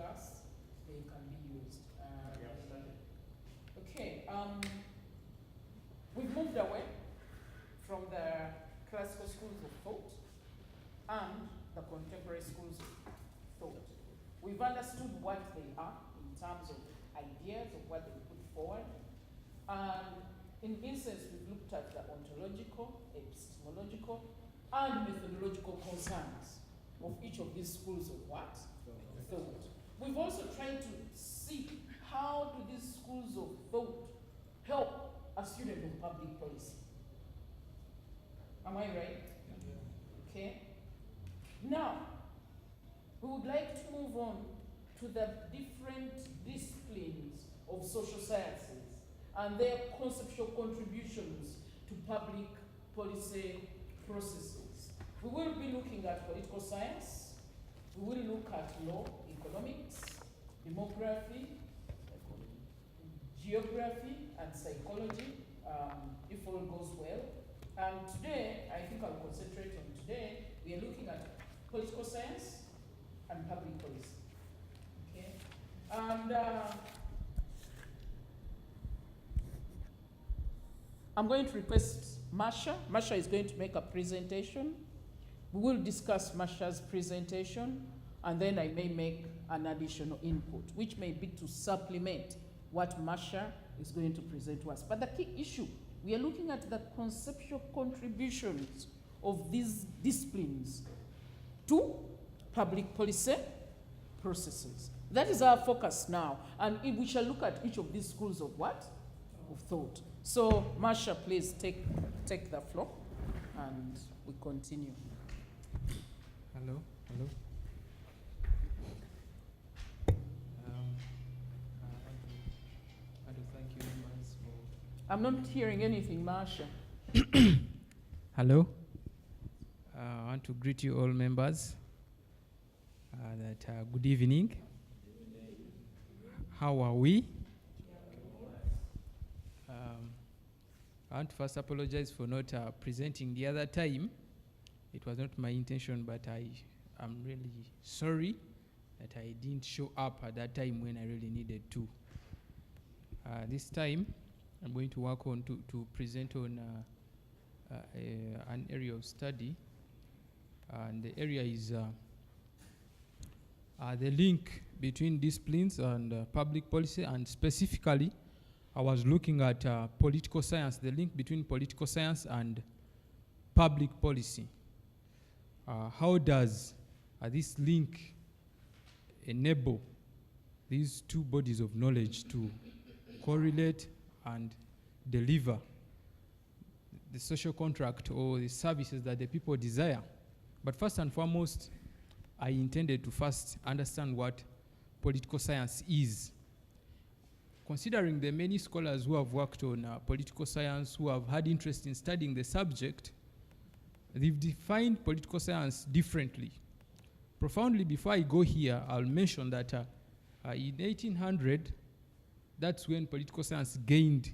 class, they can be used. Okay, we've moved away from the classical schools of thought and the contemporary schools of thought. We've understood what they are in terms of ideas of what they put forward. And in instance, we've looked at the ontological, epistemological, and methodological concerns of each of these schools of what? Thought. We've also tried to see how do these schools of thought help a student of public policy. Am I right? Okay. Now, we would like to move on to the different disciplines of social sciences and their conceptual contributions to public policy processes. We will be looking at political science, we will look at law, economics, demography, geography, and psychology, if all goes well. And today, I think I'll concentrate on today, we are looking at political science and public policy. Okay? And I'm going to request Masha. Masha is going to make a presentation. We will discuss Masha's presentation, and then I may make an additional input, which may be to supplement what Masha is going to present to us. But the key issue, we are looking at the conceptual contributions of these disciplines to public policy processes. That is our focus now. And we shall look at each of these schools of what? Of thought. So, Masha, please take the floor, and we continue. Hello. I want to thank you members for... I'm not hearing anything, Masha. Hello. I want to greet you all members. Good evening. How are we? I want to first apologize for not presenting the other time. It was not my intention, but I am really sorry that I didn't show up at that time when I really needed to. This time, I'm going to work on to present on an area of study, and the area is the link between disciplines and public policy, and specifically, I was looking at political science, the link between political science and public policy. How does this link enable these two bodies of knowledge to correlate and deliver the social contract or the services that the people desire? But first and foremost, I intended to first understand what political science is. Considering the many scholars who have worked on political science, who have had interest in studying the subject, they've defined political science differently. Profoundly, before I go here, I'll mention that in 1800, that's when political science gained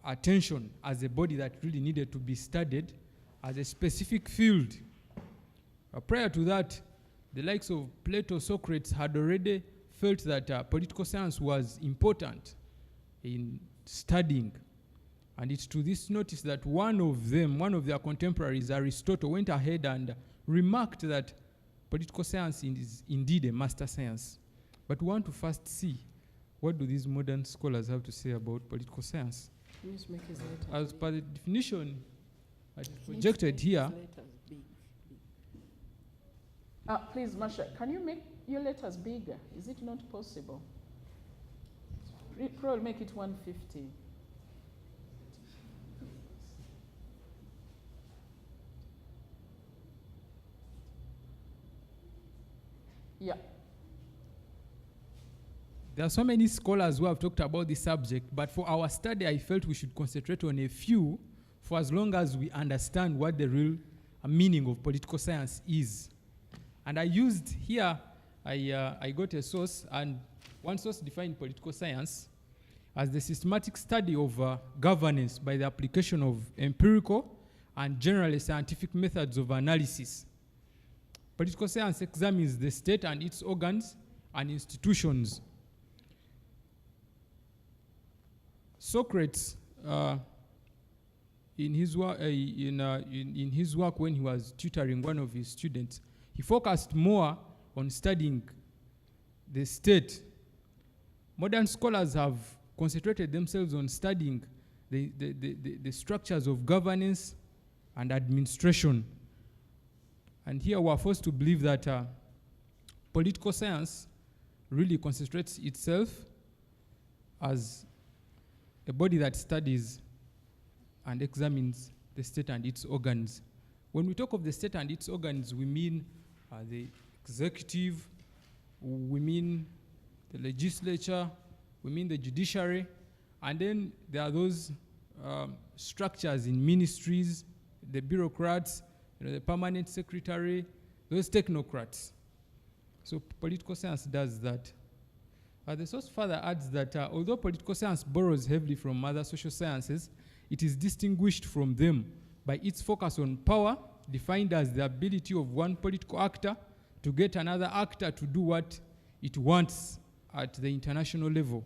attention as a body that really needed to be studied as a specific field. Prior to that, the likes of Plato, Socrates had already felt that political science was important in studying. And it's to this notice that one of their contemporaries, Aristotle, went ahead and remarked that political science is indeed a master science. But we want to first see, what do these modern scholars have to say about political science? As per the definition projected here. Please, Masha, can you make your letters bigger? Is it not possible? Probably make it 150. Yeah. There are so many scholars who have talked about this subject, but for our study, I felt we should concentrate on a few for as long as we understand what the real meaning of political science is. And I used here, I got a source, and one source defined political science as the systematic study of governance by the application of empirical and generally scientific methods of analysis. Political science examines the state and its organs and institutions. Socrates, in his work when he was tutoring one of his students, he focused more on studying the state. Modern scholars have concentrated themselves on studying the structures of governance and administration. And here we are forced to believe that political science really concentrates itself as a body that studies and examines the state and its organs. When we talk of the state and its organs, we mean the executive, we mean the legislature, we mean the judiciary, and then there are those structures in ministries, the bureaucrats, the permanent secretary, those technocrats. So political science does that. The source further adds that although political science borrows heavily from other social sciences, it is distinguished from them by its focus on power, defined as the ability of one political actor to get another actor to do what it wants at the international level,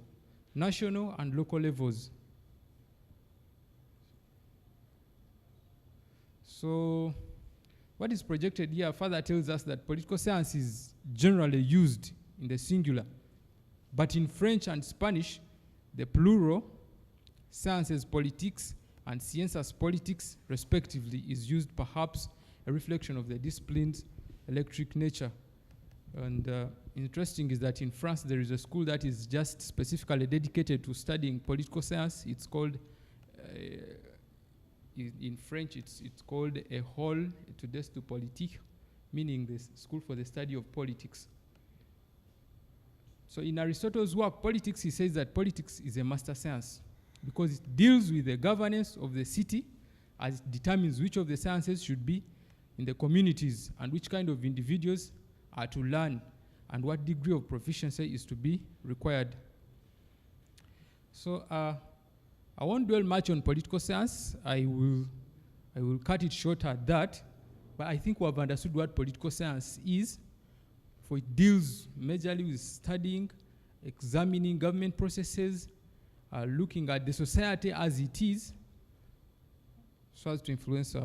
national and local levels. So what is projected here further tells us that political science is generally used in the singular, but in French and Spanish, the plural, sciences politiques and ciencias politiques, respectively, is used, perhaps a reflection of the discipline's electric nature. And interesting is that in France, there is a school that is just specifically dedicated to studying political science. It's called, in French, it's called École d'études politiques, meaning the school for the study of politics. So in Aristotle's work, Politics, he says that politics is a master science because it deals with the governance of the city as it determines which of the sciences should be in the communities and which kind of individuals are to learn and what degree of proficiency is to be required. So I won't dwell much on political science. I will cut it short at that, but I think we have understood what political science is, for it deals majorly with studying, examining government processes, looking at the society as it is, so as to influence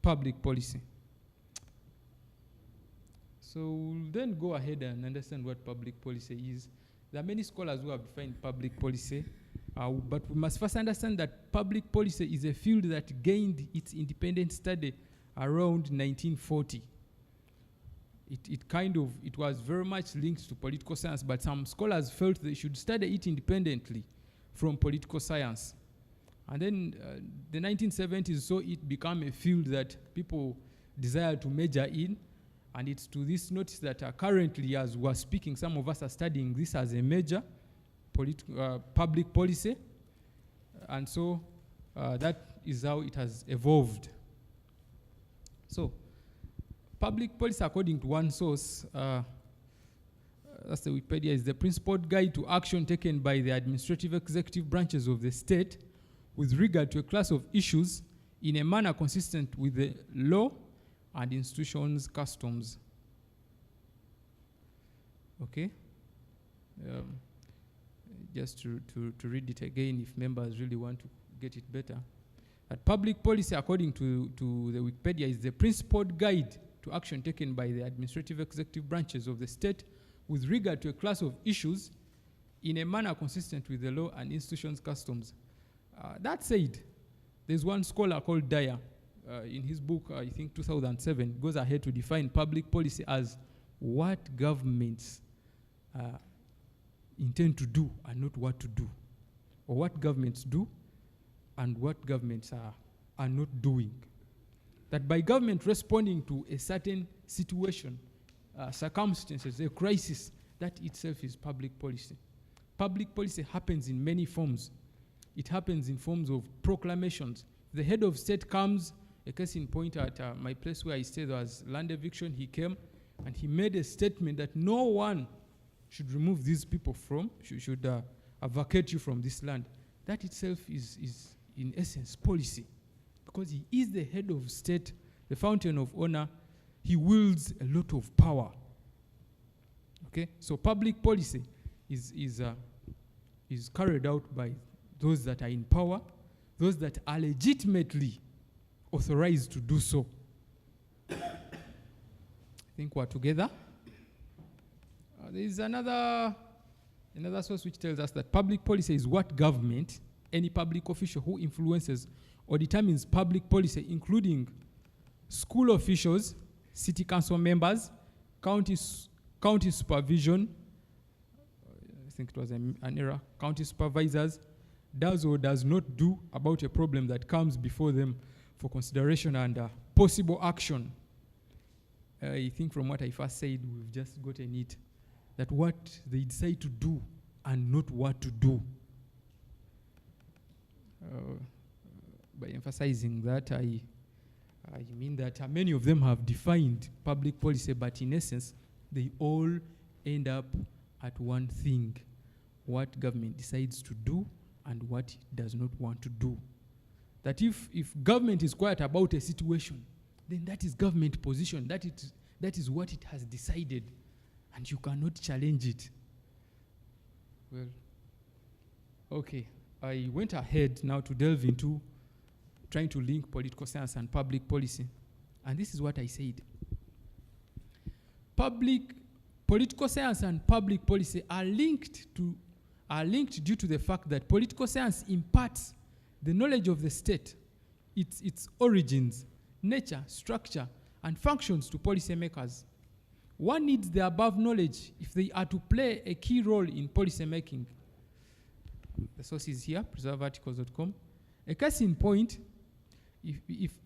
public policy. So we'll then go ahead and understand what public policy is. There are many scholars who have defined public policy, but we must first understand that public policy is a field that gained its independent study around 1940. It was very much linked to political science, but some scholars felt they should study it independently from political science. And then the 1970s saw it become a field that people desire to major in, and it's to this notice that currently, as we're speaking, some of us are studying this as a major public policy, and so that is how it has evolved. So, public policy, according to one source, that's the Wikipedia, is the principled guide to action taken by the administrative executive branches of the state with regard to a class of issues in a manner consistent with the law and institutions' customs. Okay? Just to read it again if members really want to get it better. That public policy, according to the Wikipedia, is the principled guide to action taken by the administrative executive branches of the state with regard to a class of issues in a manner consistent with the law and institutions' customs. That said, there's one scholar called Dyer, in his book, I think 2007, goes ahead to define public policy as what governments intend to do and not what to do, or what governments do and what governments are not doing. That by government responding to a certain situation, circumstances, a crisis, that itself is public policy. Public policy happens in many forms. It happens in forms of proclamations. The head of state comes, a case in point at my place where I stayed, there was land eviction. He came and he made a statement that no one should remove these people from, should vacate you from this land. That itself is in essence policy, because he is the head of state, the fountain of honor. he wields a lot of power. Okay, so public policy is carried out by those that are in power, those that are legitimately authorized to do so. I think we're together. There is another source which tells us that public policy is what government, any public official who influences or determines public policy, including school officials, city council members, county supervision, I think it was an error, county supervisors, does or does not do about a problem that comes before them for consideration and possible action. I think from what I first said, we've just gotten it, that what they decide to do and not what to do. By emphasizing that, I mean that many of them have defined public policy, but in essence, they all end up at one thing: what government decides to do and what it does not want to do. That if government is quiet about a situation, then that is government position. That is what it has decided, and you cannot challenge it. Well, okay. I went ahead now to delve into trying to link political science and public policy. And this is what I said. Political science and public policy are linked due to the fact that political science imparts the knowledge of the state, its origins, nature, structure, and functions to policymakers. One needs the above knowledge if they are to play a key role in policymaking. The source is here, preservearticles.com. A case in point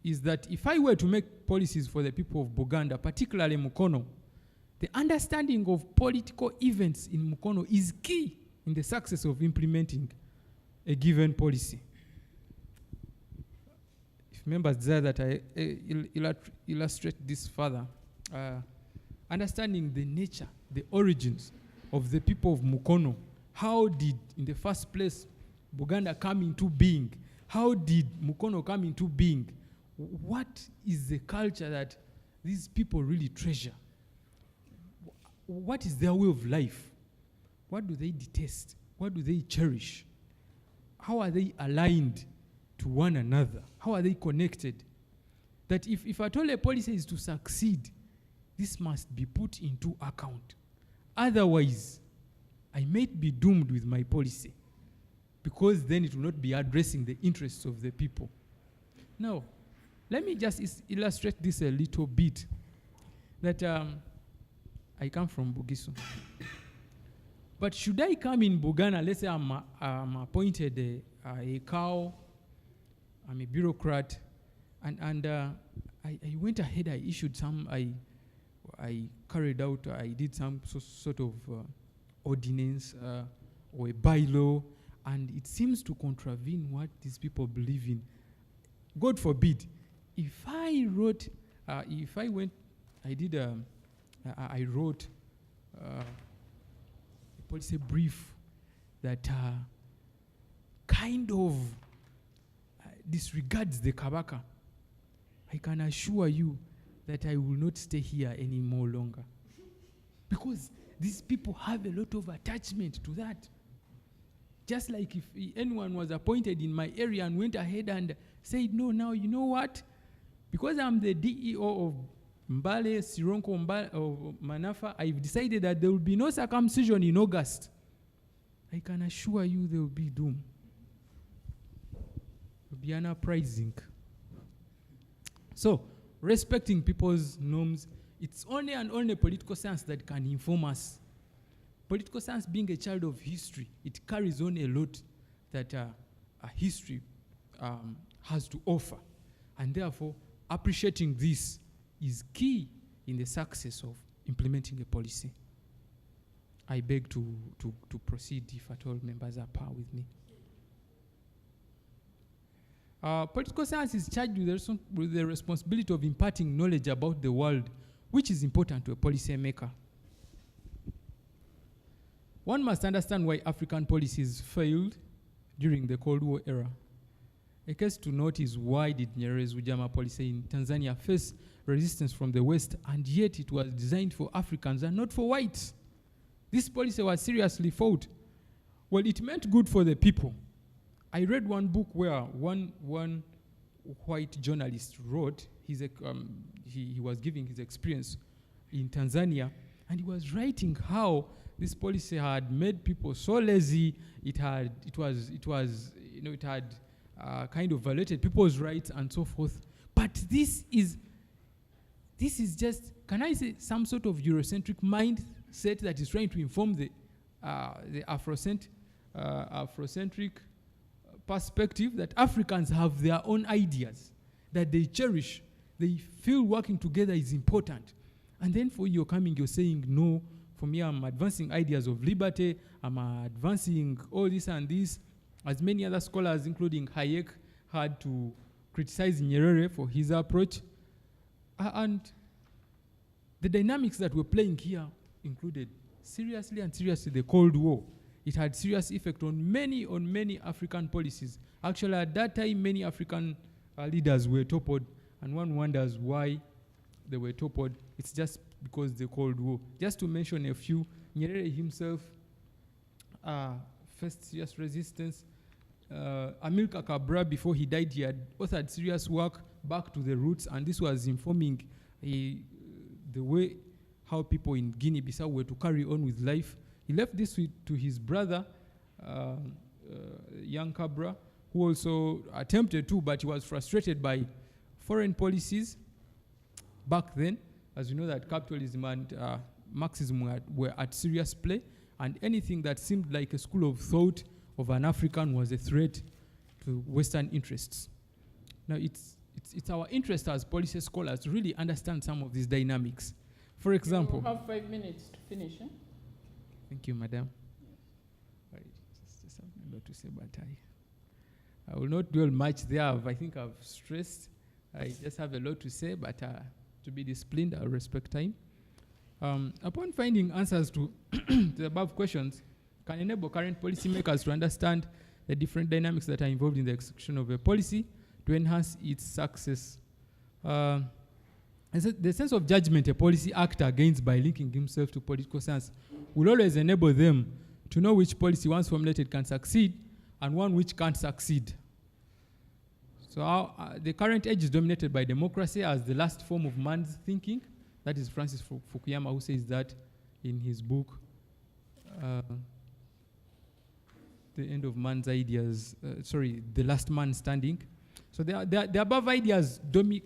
is that if I were to make policies for the people of Buganda, particularly Mukono, the understanding of political events in Mukono is key in the success of implementing a given policy. If members desire that I illustrate this further, understanding the nature, the origins of the people of Mukono. How did, in the first place, Buganda come into being? How did Mukono come into being? What is the culture that these people really treasure? What is their way of life? What do they detest? What do they cherish? How are they aligned to one another? How are they connected? That if at all a policy is to succeed, this must be put into account. Otherwise, I might be doomed with my policy, because then it will not be addressing the interests of the people. Now, let me just illustrate this a little bit. That I come from Bugisu. But should I come in Buganda, let's say I'm appointed a cow, I'm a bureaucrat, and I went ahead, I issued some, I carried out, I did some sort of ordinance or a bylaw, and it seems to contravene what these people believe in. God forbid, if I wrote, I wrote a policy brief that kind of disregards the Kabaka, I can assure you that I will not stay here any more longer. Because these people have a lot of attachment to that. Just like if anyone was appointed in my area and went ahead and said, no, now you know what? Because I'm the DEO of Mbale, Sironko, Mbale, or Manafa, I've decided that there will be no circumcision in August. I can assure you there will be doom. There will be an uprising. So, respecting people's norms, it's only and only political science that can inform us. Political science being a child of history, it carries on a lot that a history has to offer. And therefore, appreciating this is key in the success of implementing a policy. I beg to proceed if at all members are par with me. Political science is charged with the responsibility of imparting knowledge about the world, which is important to a policymaker. One must understand why African policies failed during the Cold War era. A case to note is why did Nyerere's Ujamaa policy in Tanzania face resistance from the West, and yet it was designed for Africans and not for whites. This policy was seriously fought. Well, it meant good for the people. I read one book where one white journalist wrote, he was giving his experience in Tanzania, and he was writing how this policy had made people so lazy. It had kind of violated people's rights and so forth. But this is just, can I say, some sort of Eurocentric mindset that is trying to inform the Afrocentric perspective that Africans have their own ideas that they cherish. They feel working together is important. And then for you're saying, no, for me, I'm advancing ideas of liberty, I'm advancing all this and this. As many other scholars, including Hayek, had to criticize Nyerere for his approach. And the dynamics that were playing here included seriously the Cold War. It had serious effect on many African policies. Actually, at that time, many African leaders were toppled, and one wonders why they were toppled. It's just because the Cold War. Just to mention a few, Nyerere himself faced serious resistance. Amilcar Cabral, before he died, he had authored serious work back to the roots, and this was informing the way how people in Guinea-Bissau were to carry on with life. He left this to his brother, young Cabral, who also attempted to, but he was frustrated by foreign policies back then. As you know, that capitalism and Marxism were at serious play, and anything that seemed like a school of thought of an African was a threat to Western interests. Now, it's our interest as policy scholars to really understand some of these dynamics. For example, you have 5 minutes to finish. Thank you, madam. Right. Just something a lot to say, but I will not dwell much there. I think I've stressed. I just have a lot to say, but to be disciplined, I'll respect time. Upon finding answers to the above questions, can enable current policymakers to understand the different dynamics that are involved in the execution of a policy to enhance its success. The sense of judgment a policy actor gains by linking himself to political science will always enable them to know which policy once formulated can succeed and one which can't succeed. So the current age is dominated by democracy as the last form of man's thinking. That is Francis Fukuyama who says that in his book, The End of Man's Ideas, The Last Man Standing. So the above ideas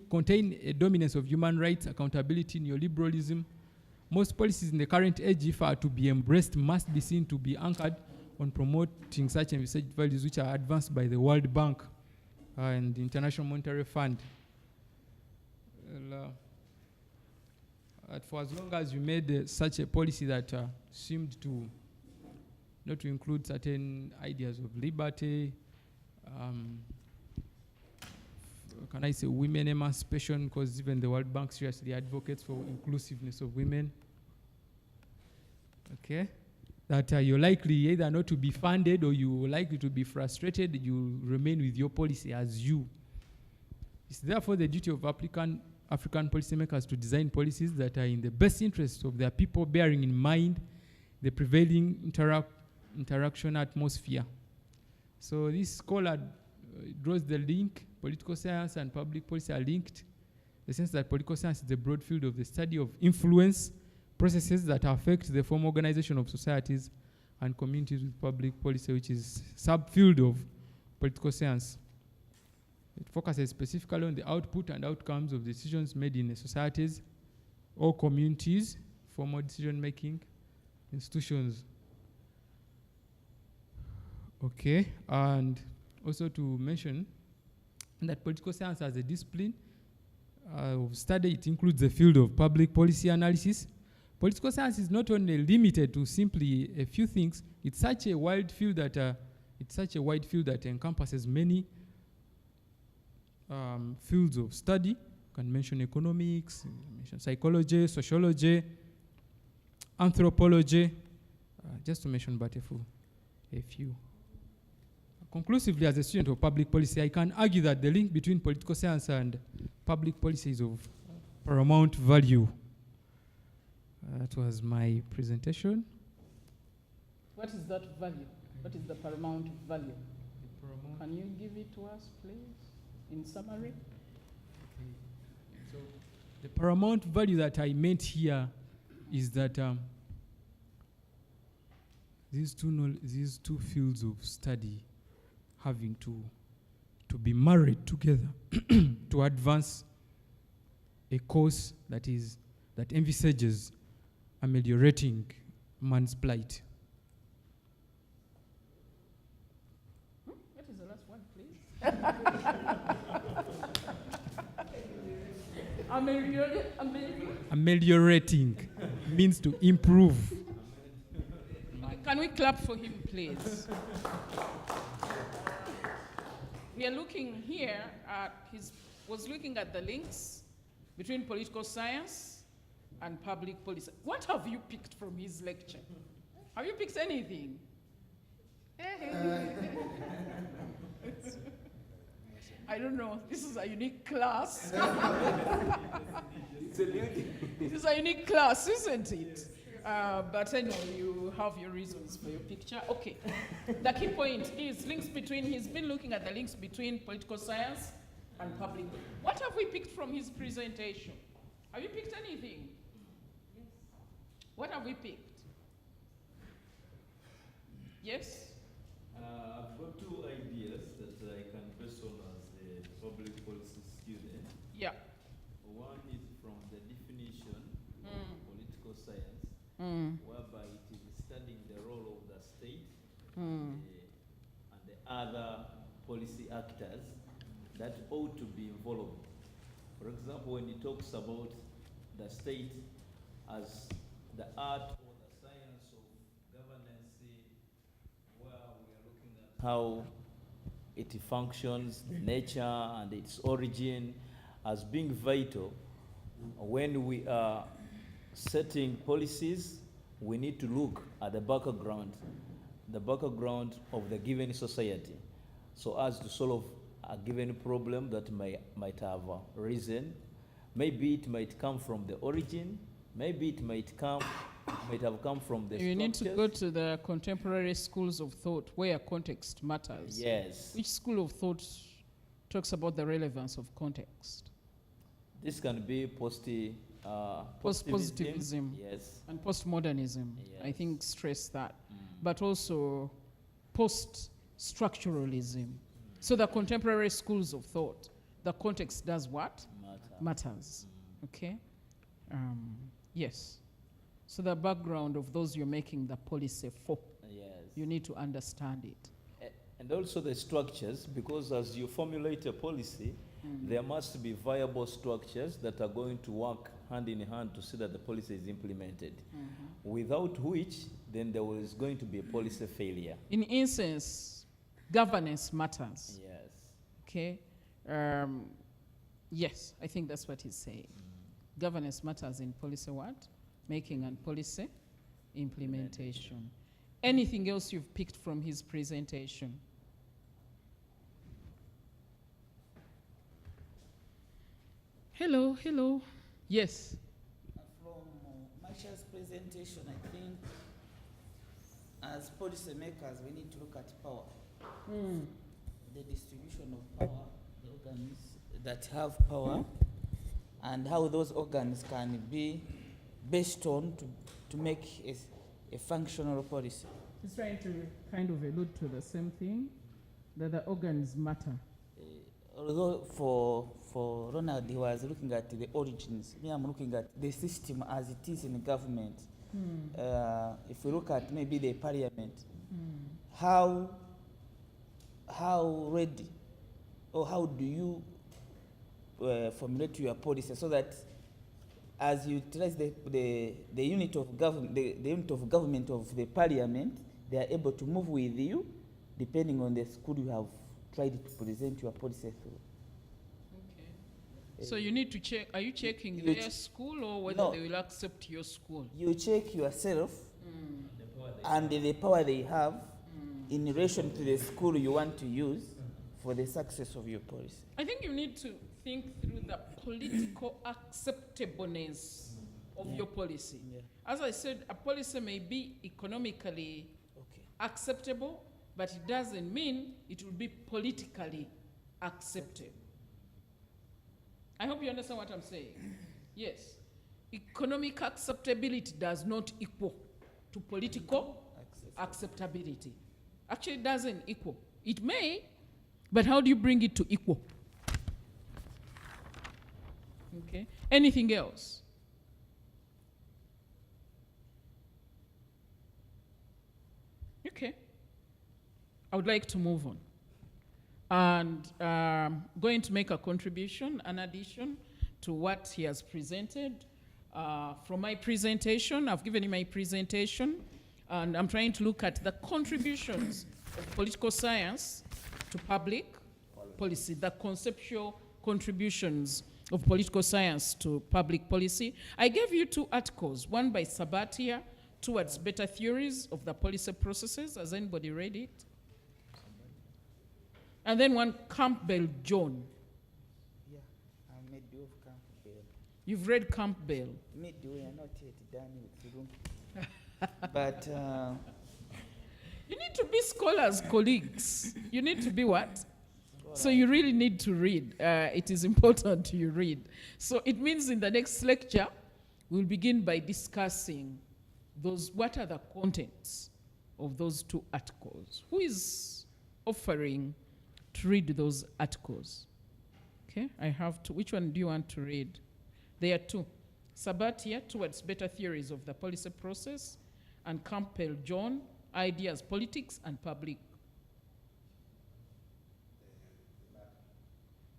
contain a dominance of human rights, accountability, neoliberalism. Most policies in the current age, if are to be embraced, must be seen to be anchored on promoting such and such values which are advanced by the World Bank and the International Monetary Fund. For as long as you made such a policy that seemed to not to include certain ideas of liberty, can I say women emancipation, because even the World Bank seriously advocates for inclusiveness of women. Okay, that you're likely either not to be funded or you're likely to be frustrated, you remain with your policy as you. It's therefore the duty of African policymakers to design policies that are in the best interest of their people, bearing in mind the prevailing interaction atmosphere. So this scholar draws the link. Political science and public policy are linked. The sense that political science is the broad field of the study of influence processes that affect the form organization of societies and communities with public policy, which is subfield of political science. It focuses specifically on the output and outcomes of decisions made in the societies or communities, formal decision-making institutions. Okay, and also to mention that political science as a discipline of study, it includes the field of public policy analysis. Political science is not only limited to simply a few things, it's such a wide field that encompasses many fields of study. You can mention economics, mention psychology, sociology, anthropology, just to mention but a few. Conclusively, as a student of public policy, I can argue that the link between political science and public policy is of paramount value. That was my presentation. What is that value? What is the paramount value? Can you give it to us, please, in summary? So the paramount value that I meant here is that these two fields of study having to be married together to advance a course that envisages ameliorating man's plight. What is the last one, please? Ameliorating means to improve. Can we clap for him, please? We are looking here at was looking at the links between political science and public policy. What have you picked from his lecture? Have you picked anything? I don't know. This is a unique class. This is a unique class, isn't it? But anyway, you have your reasons for your picture. Okay. The key point is he's been looking at the links between political science and public. What have we picked from his presentation? Have you picked anything? Yes. What have we picked? Yes? I've got two ideas that I can pass on as a public policy student. Yeah. One is from the definition of political science, whereby it is studying the role of the state and the other policy actors that ought to be involved. For example, when he talks about the state as the art or the science of governance, where we are looking at how it functions, the nature and its origin as being vital. When we are setting policies, we need to look at the background of the given society, so as to solve a given problem that might have arisen. Maybe it might come from the origin, maybe it might have come from the You need to go to the contemporary schools of thought where context matters. Yes. Which school of thought talks about the relevance of context? This can be Positivism. Yes. And postmodernism, Yes. I think, stress that. But also post-structuralism. So the contemporary schools of thought, the context does what? Matters. Okay? Yes. So the background of those you're making the policy for, Yes. you need to understand it. And also the structures, because as you formulate a policy, there must be viable structures that are going to work hand in hand to see that the policy is implemented. Without which, then there is going to be a policy failure. In instance, governance matters. Yes. Okay? Yes, I think that's what he's saying. Governance matters in policy what? Making and policy implementation. Anything else you've picked from his presentation? Hello, hello. Yes. From Marcia's presentation, I think as policymakers, we need to look at power. The distribution of power, the organs that have power, and how those organs can be based on to make a functional policy. He's trying to kind of allude to the same thing, that the organs matter. Although for Ronald, he was looking at the origins. Me, I'm looking at the system as it is in government. If we look at maybe the parliament, how ready or how do you formulate your policy so that as you utilize the unit of government, the unit of government of the parliament, they are able to move with you depending on the school you have tried to present your policy through. Okay. So you need to check, are you checking their school or whether they will accept your school? You check yourself and the power they have in relation to the school you want to use for the success of your policy. I think you need to think through the political acceptableness of Yeah. your policy. Yeah, As I said, a policy may be economically okay. acceptable, but it doesn't mean it will be politically acceptable. I hope you understand what I'm saying. Yes. Economic acceptability does not equal to political acceptability. Actually, it doesn't equal. It may, but how do you bring it to equal? Okay. Anything else? Okay. I would like to move on. And going to make a contribution, an addition to what he has presented. From my presentation, I've given you my presentation, and I'm trying to look at the contributions of political science to public policy, the conceptual contributions of political science to public policy. I gave you 2 articles, one by Sabatia, Towards Better Theories of the Policy Processes. Has anybody read it? And then one, Campbell John. Yeah, I'm midway of Campbell. You've read Campbell. Midway, I'm not yet done with you. But You need to be scholars, colleagues. You need to be what? So you really need to read. It is important you read. So it means in the next lecture, we'll begin by discussing those, what are the contents of those 2 articles. Who is offering to read those articles? Okay, I have 2. Which one do you want to read? There are 2. Sabatia, Towards Better Theories of the Policy Process, and Campbell John, Ideas, Politics, and Public.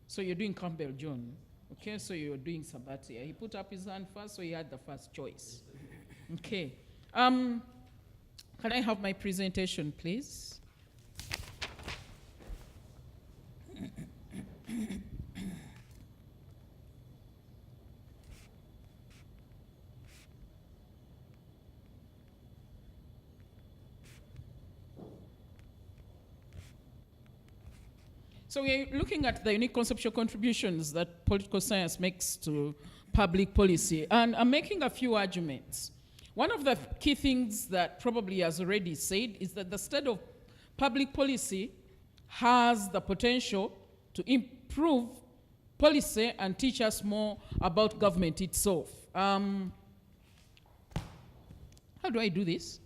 So you're doing Campbell John. Okay, so you're doing Sabatia. He put up his hand first, so he had the first choice. Okay. Can I have my presentation, please? So we're looking at the unique conceptual contributions that political science makes to public policy. And I'm making a few arguments. One of the key things that probably has already said is that the study of public policy has the potential to improve policy and teach us more about government itself. How do I do this?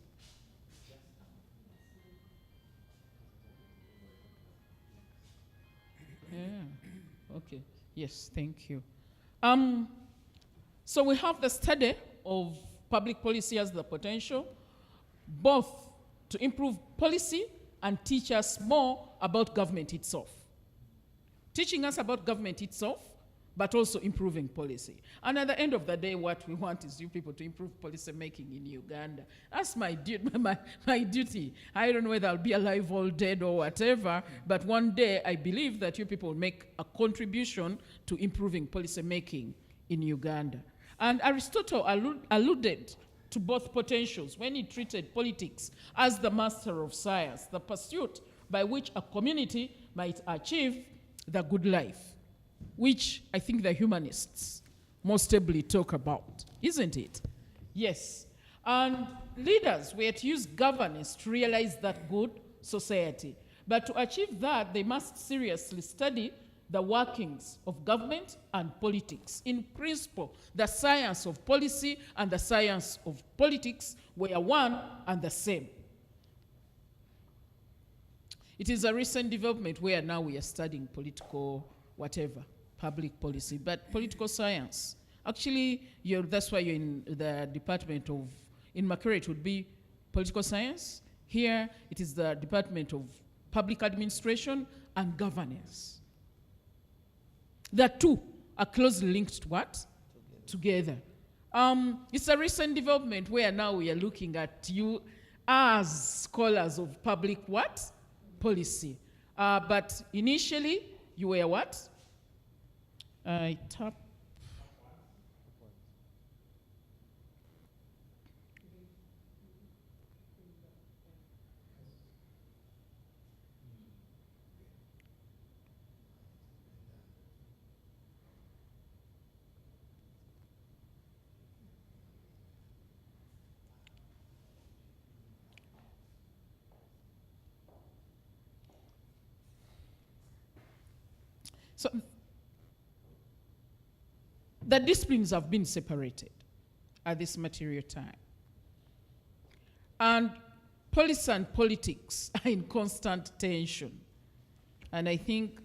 Yeah, okay. Yes, thank you. So we have the study of public policy has the potential both to improve policy and teach us more about government itself. Teaching us about government itself, but also improving policy. And at the end of the day, what we want is you people to improve policy making in Uganda. That's my duty. I don't know whether I'll be alive or dead or whatever, but one day I believe that you people make a contribution to improving policy making in Uganda. And Aristotle alluded to both potentials when he treated politics as the master of science, the pursuit by which a community might achieve the good life, which I think the humanists most ably talk about, isn't it? Yes. And leaders were to use governance to realize that good society. But to achieve that, they must seriously study the workings of government and politics. In principle, the science of policy and the science of politics were one and the same. It is a recent development where now we are studying political whatever, public policy, but political science. Actually, that's why you're in the department of, in Makerere it would be political science. Here, it is the Department of Public Administration and Governance. The 2 are closely linked to what? Together. It's a recent development where now we are looking at you as scholars of public what? Policy. But initially, you were what? I tap. So the disciplines have been separated at this material time. And policy and politics are in constant tension. And I think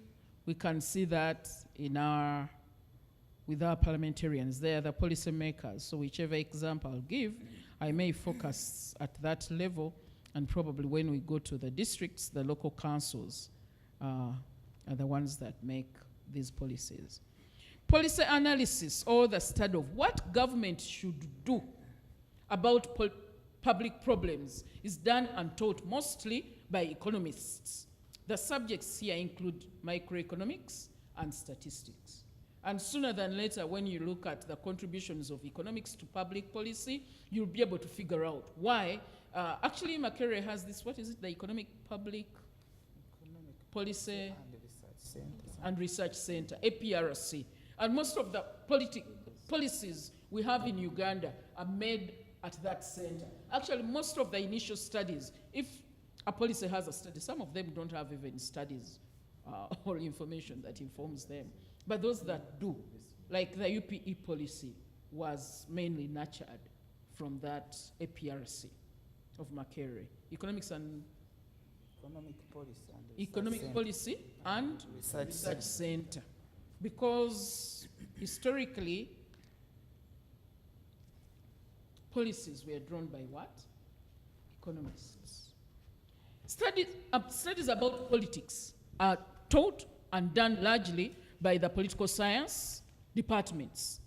we can see that with our parliamentarians. They are the policy makers. So whichever example I'll give, I may focus at that level, and probably when we go to the districts, the local councils are the ones that make these policies. Policy analysis, or the study of what government should do about public problems, is done and taught mostly by economists. The subjects here include microeconomics and statistics. And sooner than later, when you look at the contributions of economics to public policy, you'll be able to figure out why. Actually, Makerere has this, what is it, the Economic Public Policy and Research Center, APRC. And most of the policies we have in Uganda are made at that center. Actually, most of the initial studies, if a policy has a study, some of them don't have even studies or information that informs them. But those that do, like the UPE policy, was mainly nurtured from that APRC of Makerere. Economic policy and research center. Because historically, policies were drawn by what? Economists. Studies about politics are taught and done largely by the political science departments.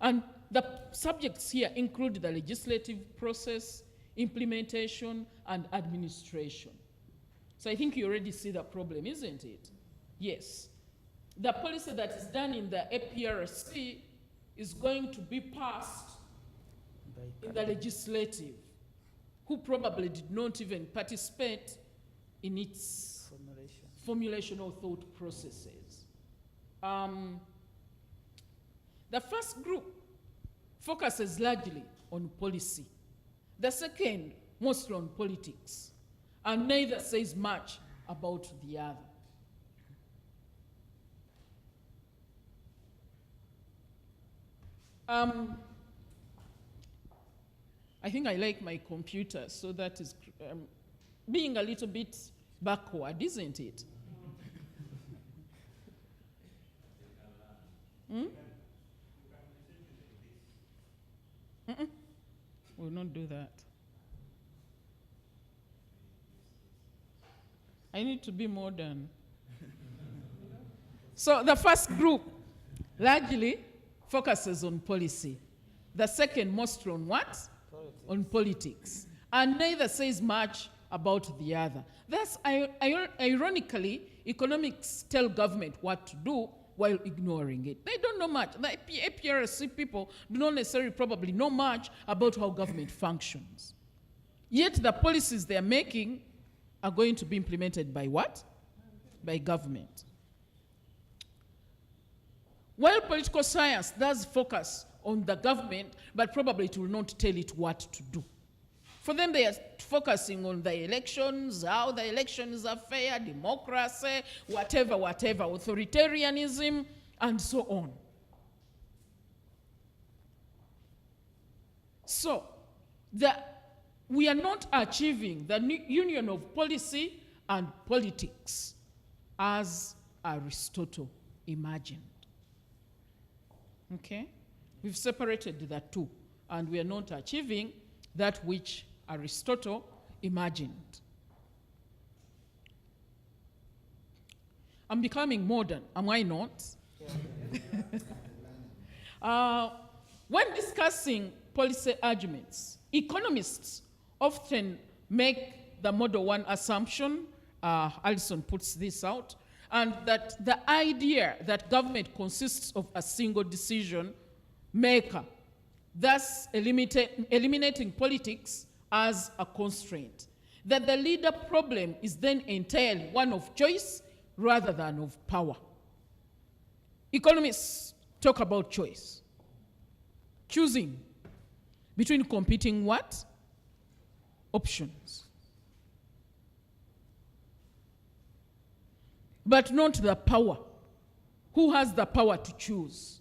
And the subjects here include the legislative process, implementation, and administration. So I think you already see the problem, isn't it? Yes. The policy that is done in the APRC is going to be passed in the legislative, who probably did not even participate in its formulation or thought processes. The first group focuses largely on policy. The second, mostly on politics, and neither says much about the other. I think I like my computer, so that is being a little bit backward, isn't it? We'll not do that. I need to be modern. So the first group largely focuses on policy. The second mostly on what? Politics. On politics. And neither says much about the other. Thus, ironically, economics tell government what to do while ignoring it. They don't know much. The APRC people do not necessarily probably know much about how government functions. Yet the policies they're making are going to be implemented by what? By government. While political science does focus on the government, but probably it will not tell it what to do. For them, they are focusing on the elections, how the elections are fair, democracy, whatever, authoritarianism, and so on. So, we are not achieving the union of policy and politics as Aristotle imagined. Okay? We've separated the two, and we are not achieving that which Aristotle imagined. I'm becoming modern, am I not? When discussing policy arguments, economists often make the Model 1 assumption, Alison puts this out, and that the idea that government consists of a single decision maker, thus eliminating politics as a constraint. That the leader problem is then entirely one of choice rather than of power. Economists talk about choice. Choosing between competing what? Options. But not the power who has the power to choose.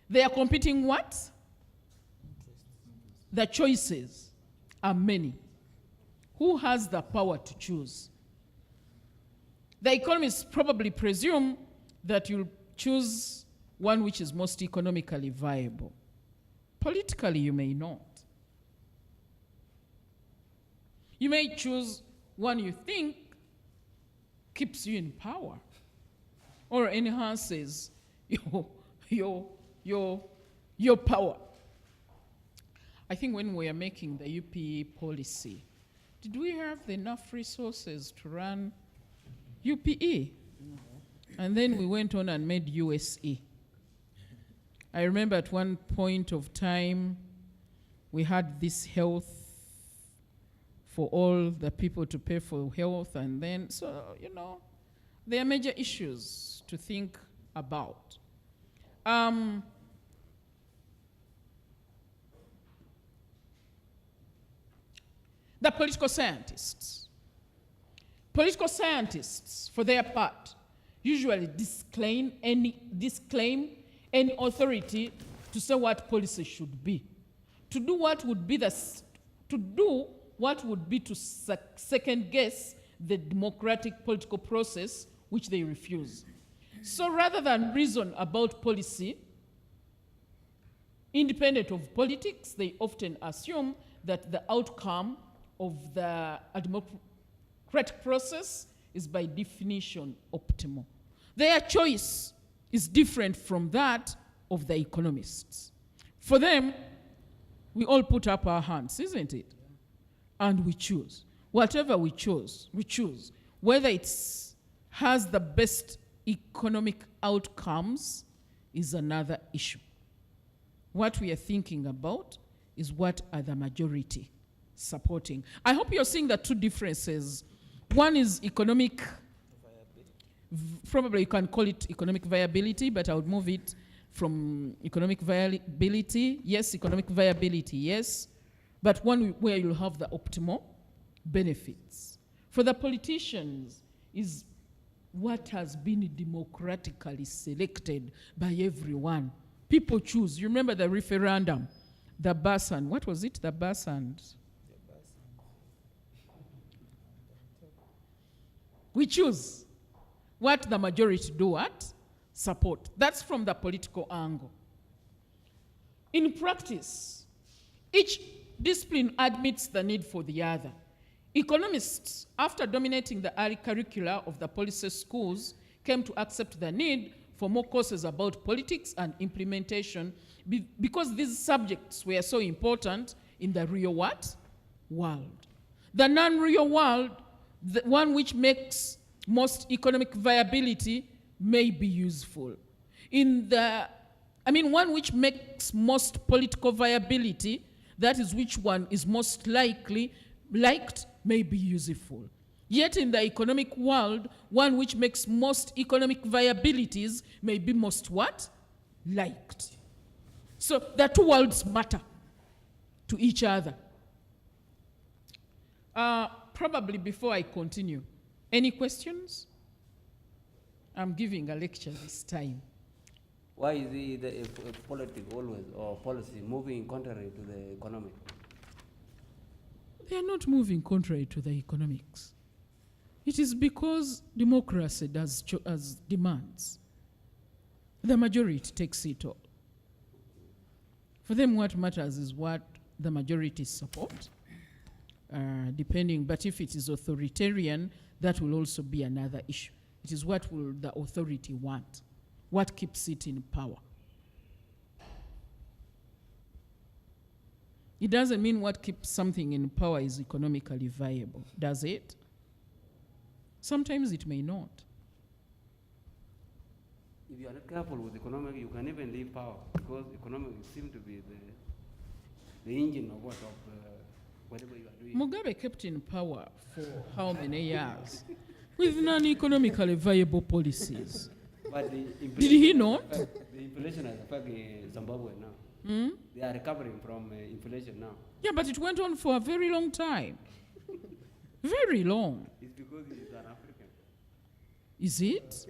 They are competing what? The choices are many. Who has the power to choose? The economists probably presume that you'll choose one which is most economically viable. Politically, you may not. You may choose one you think keeps you in power or enhances your power. I think when we are making the UPE policy, did we have enough resources to run UPE? And then we went on and made USE. I remember at one point of time, we had this health for all the people to pay for health, and then, so, you know, there are major issues to think about. The political scientists. Political scientists, for their part, usually disclaim any authority to say what policy should be. To do what would be to second guess the democratic political process, which they refuse. So rather than reason about policy, independent of politics, they often assume that the outcome of the democratic process is by definition optimal. Their choice is different from that of the economists. For them, we all put up our hands, isn't it? And we choose. Whatever we choose. Whether it has the best economic outcomes is another issue. What we are thinking about is what are the majority supporting. I hope you're seeing the two differences. One is economic, probably you can call it economic viability, but I would move it from economic viability. Yes, economic viability, yes, but one where you'll have the optimal benefits. For the politicians is what has been democratically selected by everyone. People choose. You remember the referendum, the Basan, what was it, the Basan? We choose what the majority do what? Support. That's from the political angle. In practice, each discipline admits the need for the other. Economists, after dominating the early curricula of the policy schools, came to accept the need for more courses about politics and implementation because these subjects were so important in the real what? World. The non-real world, the one which makes most economic viability, may be useful. One which makes most political viability, that is which one is most liked, may be useful. Yet in the economic world, one which makes most economic viabilities may be most what? Liked. So the two worlds matter to each other. Probably before I continue, any questions? I'm giving a lecture this time. Why is the politics always, or policy, moving contrary to the economic? They are not moving contrary to the economics. It is because democracy does as demands. The majority takes it all. For them, what matters is what the majority support, but if it is authoritarian, that will also be another issue. It is what will the authority want, what keeps it in power. It doesn't mean what keeps something in power is economically viable, does it? Sometimes it may not. If you are not careful with economic, you can even leave power, because economic seems to be the engine of whatever you are doing. Mugabe kept in power for how many years? With non-economically viable policies. But Did he not? The inflation has affected Zimbabwe now. They are recovering from inflation now. Yeah, but it went on for a very long time. Very long. It's because he is an African. Is it?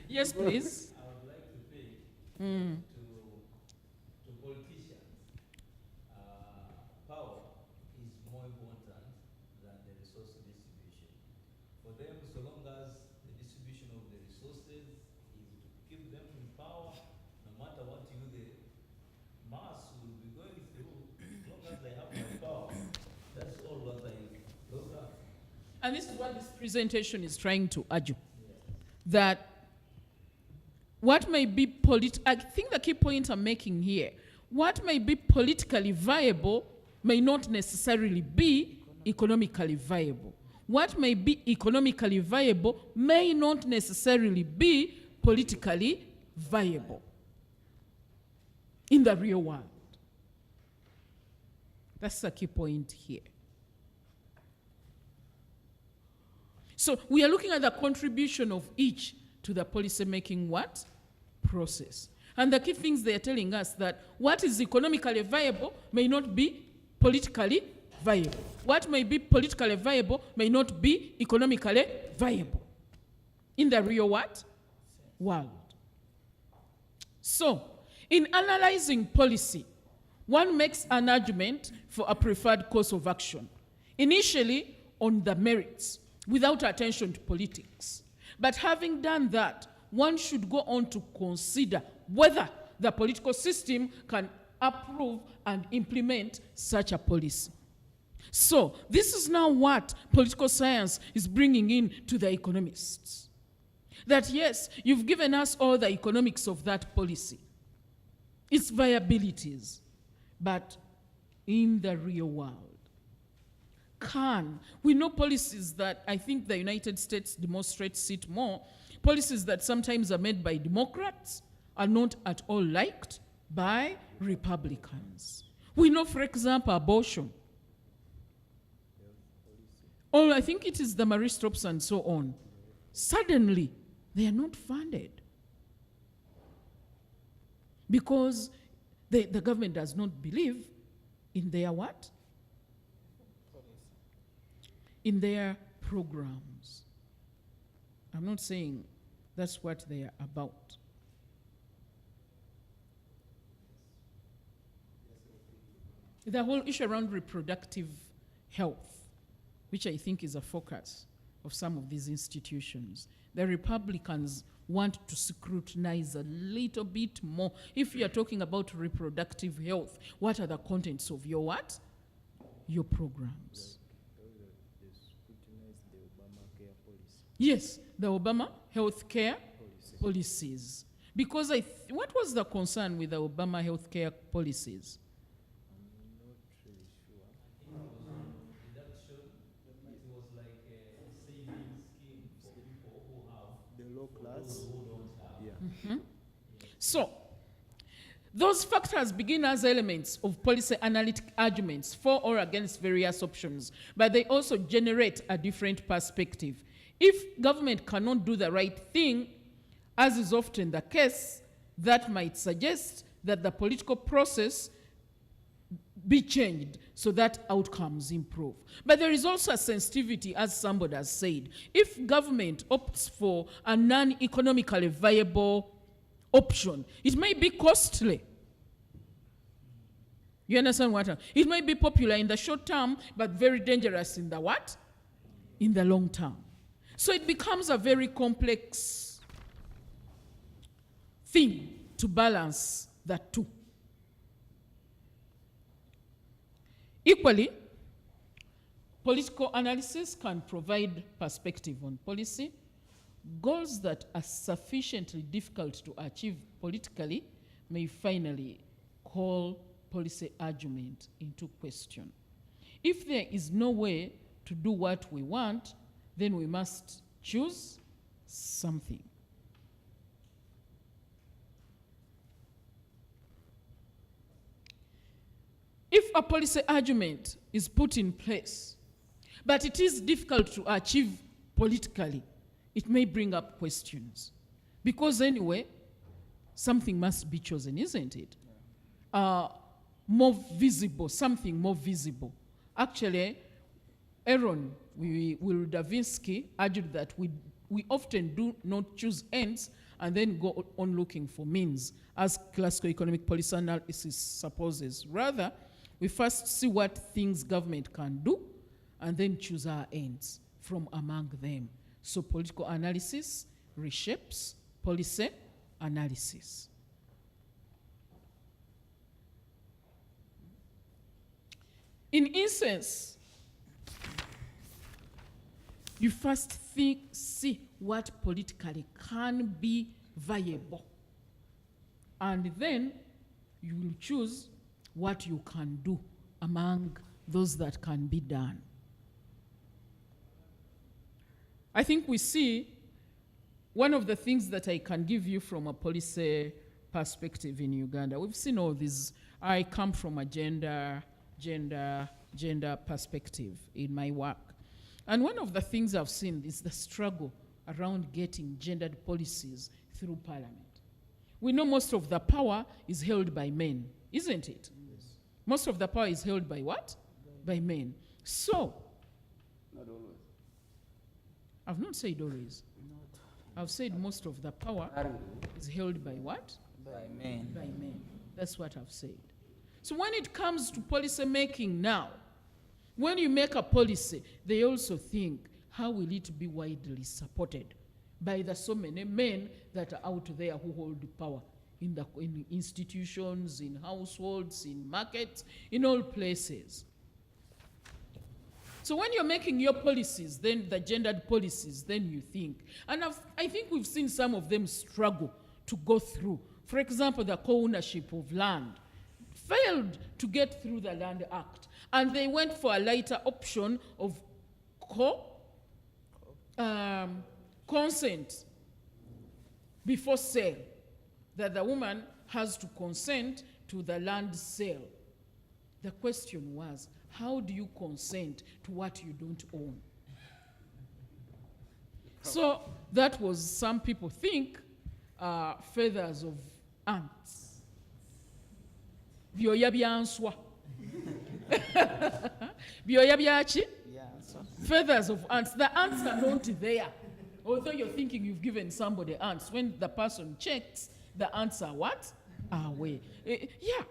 Yes, please. I would like to think Mm. to politicians, power is more important than the resource distribution. For them, so long as the distribution of the resources is to keep them in power, no matter what the mass will be going through, as long as they have my power, that's all what I look at. And this is what this presentation is trying to argue. That what may be I think the key point I'm making here, what may be politically viable may not necessarily be economically viable. What may be economically viable may not necessarily be politically viable in the real world. That's the key point here. So we are looking at the contribution of each to the policy-making what? Process. And the key things they are telling us that what is economically viable may not be politically viable. What may be politically viable may not be economically viable in the real what? World. So, in analyzing policy, one makes an argument for a preferred course of action, initially on the merits, without attention to politics. But having done that, one should go on to consider whether the political system can approve and implement such a policy. So, this is now what political science is bringing in to the economists. That yes, you've given us all the economics of that policy, its viabilities, but in the real world, we know policies that I think the United States demonstrates it more, policies that sometimes are made by Democrats are not at all liked by Republicans. We know, for example, abortion. Or I think it is the Marie Stopes and so on. Suddenly, they are not funded. Because the government does not believe in their what? In their programs. I'm not saying that's what they are about. The whole issue around reproductive health, which I think is a focus of some of these institutions. The Republicans want to scrutinize a little bit more. If you are talking about reproductive health, what are the contents of your what? Your programs. Yes, the Obama health care policies. Because what was the concern with the Obama health care policies? So, those factors begin as elements of policy analytic arguments for or against various options, but they also generate a different perspective. If government cannot do the right thing, as is often the case, that might suggest that the political process be changed so that outcomes improve. But there is also a sensitivity, as somebody has said. If government opts for a non-economically viable option, it may be costly. You understand what? It may be popular in the short term, but very dangerous in the what? In the long term. So it becomes a very complex thing to balance the two. Equally, political analysis can provide perspective on policy. Goals that are sufficiently difficult to achieve politically may finally call policy argument into question. If there is no way to do what we want, then we must choose something. If a policy argument is put in place, but it is difficult to achieve politically, it may bring up questions. Because anyway, something must be chosen, isn't it? More visible, something more visible. Actually, Aaron Will Davinsky argued that we we often do not choose ends and then go on looking for means, as classical economic policy analysis supposes. Rather, we first see what things government can do and then choose our ends from among them. So political analysis reshapes policy analysis. In instance, you first see what politically can be viable. And then you will choose what you can do among those that can be done. I think we see one of the things that I can give you from a policy perspective in Uganda. We've seen all these. I come from a gender perspective in my work. And one of the things I've seen is the struggle around getting gendered policies through parliament. We know most of the power is held by men, isn't it? Yes. Most of the power is held by what? By men. So, Not always. I've not said always. I've said most of the power is held by what? By men. By men. That's what I've said. So when it comes to policy making now, when you make a policy, they also think, how will it be widely supported by the so many men that are out there who hold the power in institutions, in households, in markets, in all places. So when you're making your policies, then the gendered policies, then you think. And I think we've seen some of them struggle to go through. For example, the co-ownership of land failed to get through the Land Act. And they went for a lighter option of consent before sale, that the woman has to consent to the land sale. The question was, how do you consent to what you don't own? So that was, some people think, feathers of ants. Byoya byanswa. Byoya byachi? Yeah, so Feathers of ants. The ants are not there. Although you're thinking you've given somebody ants, when the person checks, the ants are what? Away. Yeah.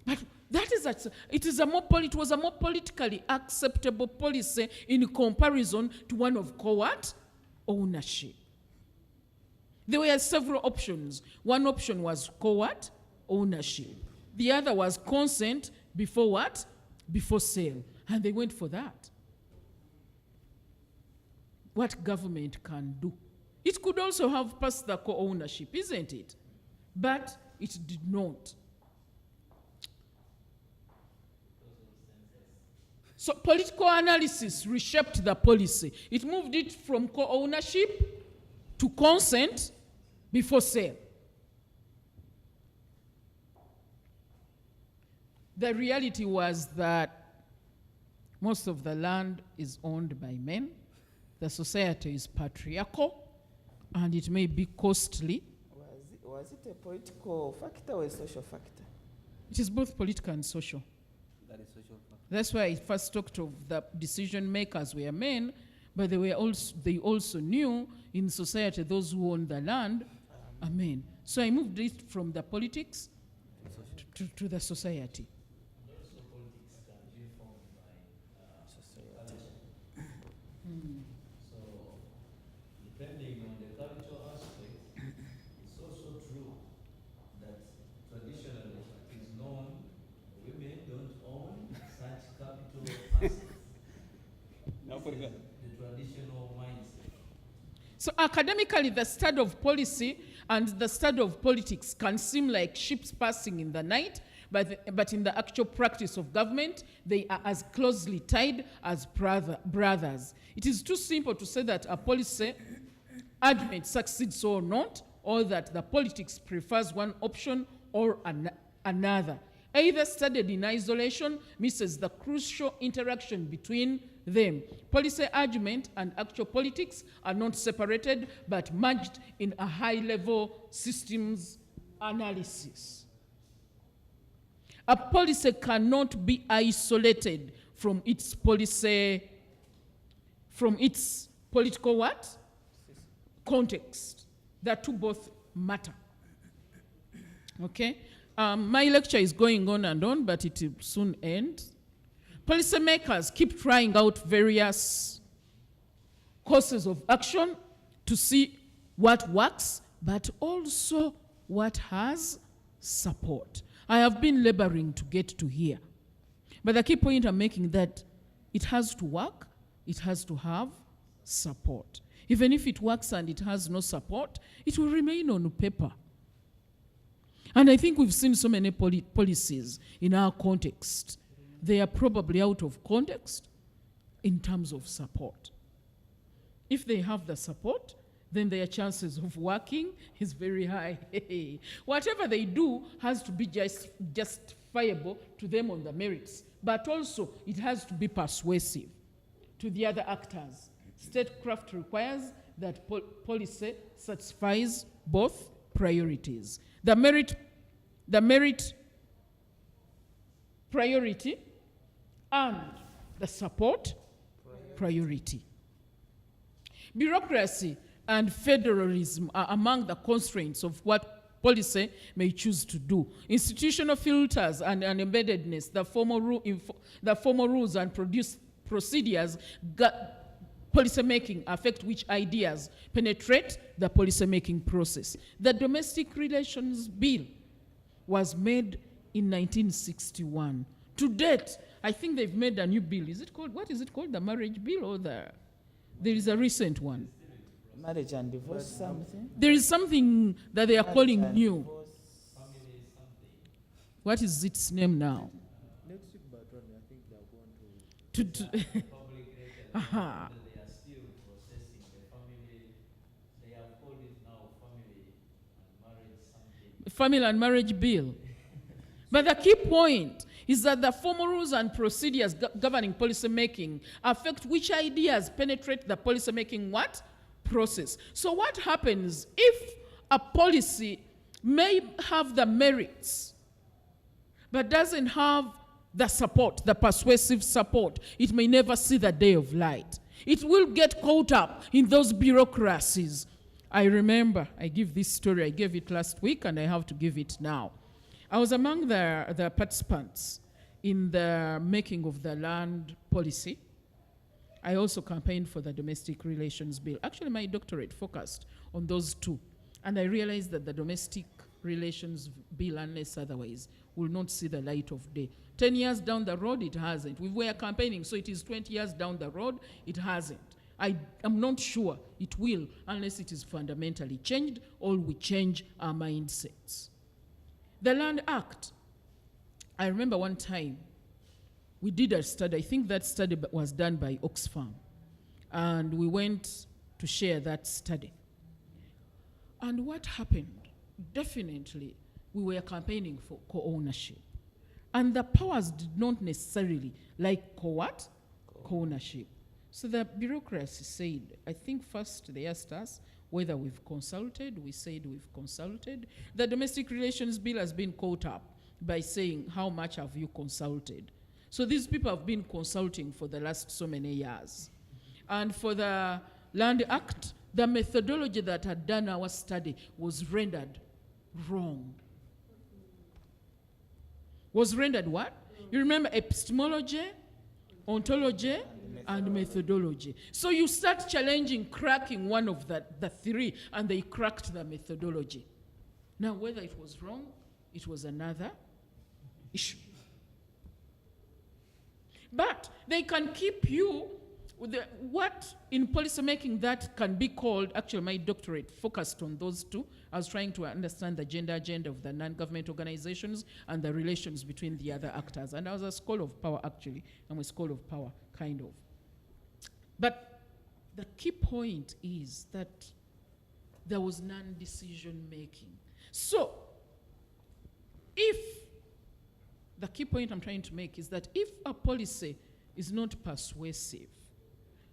But that is it was a more politically acceptable policy in comparison to one of co-what? Ownership. There were several options. One option was co-what? Ownership. The other was consent before what? Before sale. And they went for that. What government can do. It could also have passed the co-ownership, isn't it? But it did not. So political analysis reshaped the policy. It moved it from co-ownership to consent before sale. The reality was that most of the land is owned by men. The society is patriarchal, and it may be costly. was it a political factor or a social factor? It is both political and social. That is social factor. That's why I first talked of the decision makers were men, but they also knew in society those who own the land are men. So I moved it from the politics to the society. Also, politics can be formed by Society. So, depending on the cultural aspect, it's also true that traditionally it is known women don't own such capital assets. Now This is the traditional mindset. So academically, the study of policy and the study of politics can seem like ships passing in the night, but in the actual practice of government, they are as closely tied as brothers. It is too simple to say that a policy argument succeeds or not, or that the politics prefers one option or another. Either studied in isolation misses the crucial interaction between them. Policy argument and actual politics are not separated, but merged in a high-level systems analysis. A policy cannot be isolated from its policy, from its political what? context. The two both matter. Okay? My lecture is going on and on, but it will soon end. Policymakers keep trying out various courses of action to see what works, but also what has support. I have been laboring to get to here. But the key point I'm making that it has to work, it has to have support. Even if it works and it has no support, it will remain on paper. And I think we've seen so many policies in our context. They are probably out of context in terms of support. If they have the support, then their chances of working is very high. Whatever they do has to be justifiable to them on the merits, but also it has to be persuasive to the other actors. Statecraft requires that policy satisfies both priorities. The merit priority and the support priority. Bureaucracy and federalism are among the constraints of what policy may choose to do. Institutional filters and embeddedness, the formal rules and procedures policymaking affect which ideas penetrate the policymaking process. The Domestic Relations Bill was made in 1961. To date, I think they've made a new bill. What is it called? The marriage bill or there is a recent one? Marriage and divorce, something. There is something that they are Marriage calling and new. divorce. What is its name now? Next week, but I think they're going to. Aha. They are still processing the family. They have called it now Family and marriage bill. But the key point is that the formal rules and procedures governing policy making affect which ideas penetrate the policy making process. So what happens if a policy may have the merits but doesn't have the support, the persuasive support? It may never see the day of light. It will get caught up in those bureaucracies. I remember, I give this story, I gave it last week and I have to give it now. I was among the participants in the making of the land policy. I also campaigned for the Domestic Relations Bill. Actually, my doctorate focused on those two. And I realized that the Domestic Relations Bill, unless otherwise, will not see the light of day. 10 years down the road, it hasn't. We were campaigning, so it is 20 years down the road, it hasn't. I am not sure it will unless it is fundamentally changed or we change our mindsets. The Land Act. I remember one time we did a study. I think that study was done by Oxfam. And we went to share that study. And what happened? Definitely, we were campaigning for co-ownership. And the powers did not necessarily like co-ownership. So the bureaucracy said, I think first they asked us whether we've consulted. We said we've consulted. The Domestic Relations Bill has been caught up by saying, how much have you consulted? So these people have been consulting for the last so many years. And for the Land Act, the methodology that had done our study was rendered wrong. Was rendered what? You remember epistemology, ontology, and methodology. So you start challenging cracking one of the three, and they cracked the methodology. Now, whether it was wrong, it was another issue. But they can keep you with what in policymaking that can be called, actually my doctorate focused on those two. I was trying to understand the gender agenda of the non-government organizations and the relations between the other actors. And I was a scholar of power, actually. I'm a scholar of power, kind of. But the key point is that there was non-decision making. So, the key point I'm trying to make is that if a policy is not persuasive,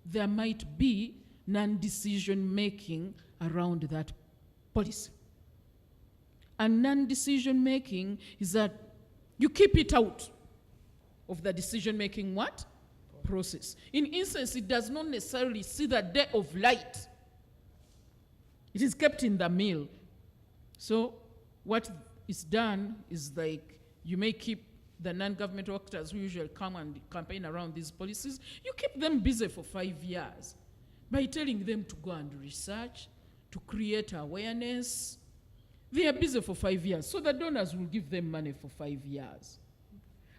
there might be non-decision making around that policy. And non-decision making is that you keep it out of the decision making process. In instance, it does not necessarily see the day of light It is kept in the mill. So what is done is like you may keep the non-governmental actors who usually come and campaign around these policies, you keep them busy for 5 years by telling them to go and research, to create awareness. They are busy for 5 years, so the donors will give them money for 5 years.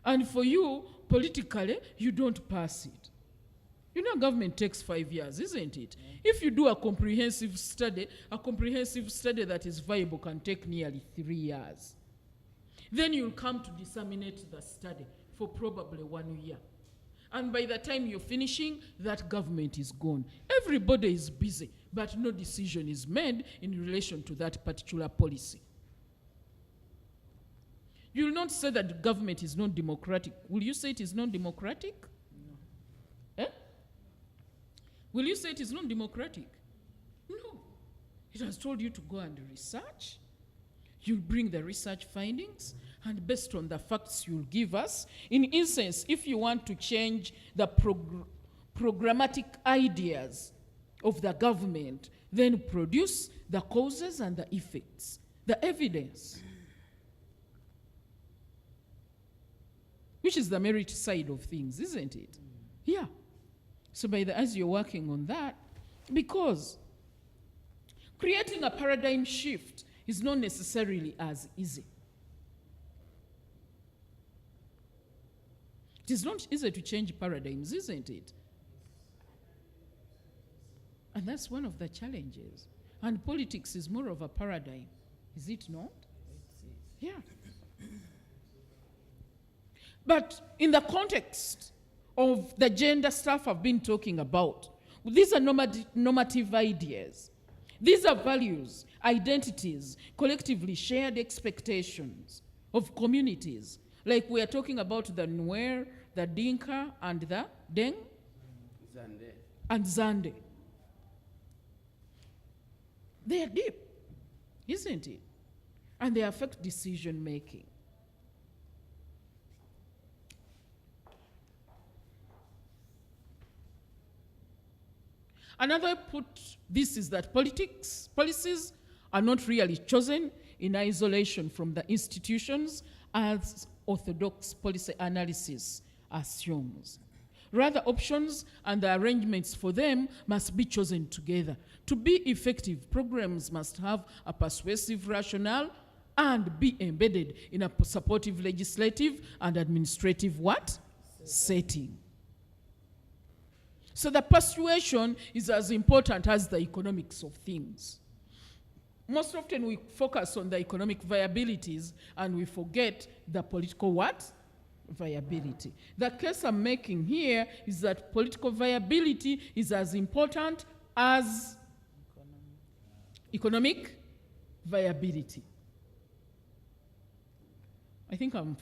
And for you, politically, you don't pass it. You know, government takes 5 years, isn't it? If you do a comprehensive study that is viable can take nearly 3 years. Then you'll come to disseminate the study for probably 1 year. And by the time you're finishing, that government is gone. Everybody is busy, but no decision is made in relation to that particular policy. You will not say that the government is not democratic. Will you say it is not democratic? No. Eh? Will you say it is not democratic? No. It has told you to go and research. You'll bring the research findings, and based on the facts you'll give us. In instance, if you want to change the programmatic ideas of the government, then produce the causes and the effects, the evidence, which is the merit side of things, isn't it? Yeah. So as you're working on that, because creating a paradigm shift is not necessarily as easy. It is not easy to change paradigms, isn't it? And that's one of the challenges. And politics is more of a paradigm, is it not? Yeah. But in the context of the gender stuff I've been talking about, these are normative ideas. These are values, identities, collectively shared expectations of communities. Like we are talking about the Nuer, the Dinka, and the Deng? Zande. And Zande. They are deep, isn't it? And they affect decision making. Another put this is that policies are not really chosen in isolation from the institutions as orthodox policy analysis assumes. Rather, options and the arrangements for them must be chosen together. To be effective, programs must have a persuasive rationale and be embedded in a supportive legislative and administrative what? Setting. So the persuasion is as important as the economics of things. Most often we focus on the economic viabilities and we forget the political what? Viability. The case I'm making here is that political viability is as important as economic viability. I think I'm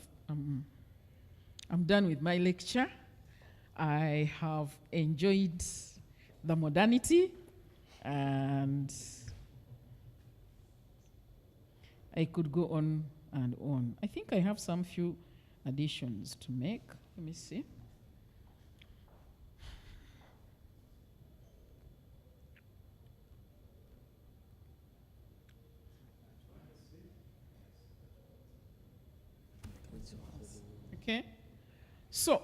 done with my lecture. I have enjoyed the modernity, and I could go on and on. I think I have some few additions to make. Let me see. Okay. So,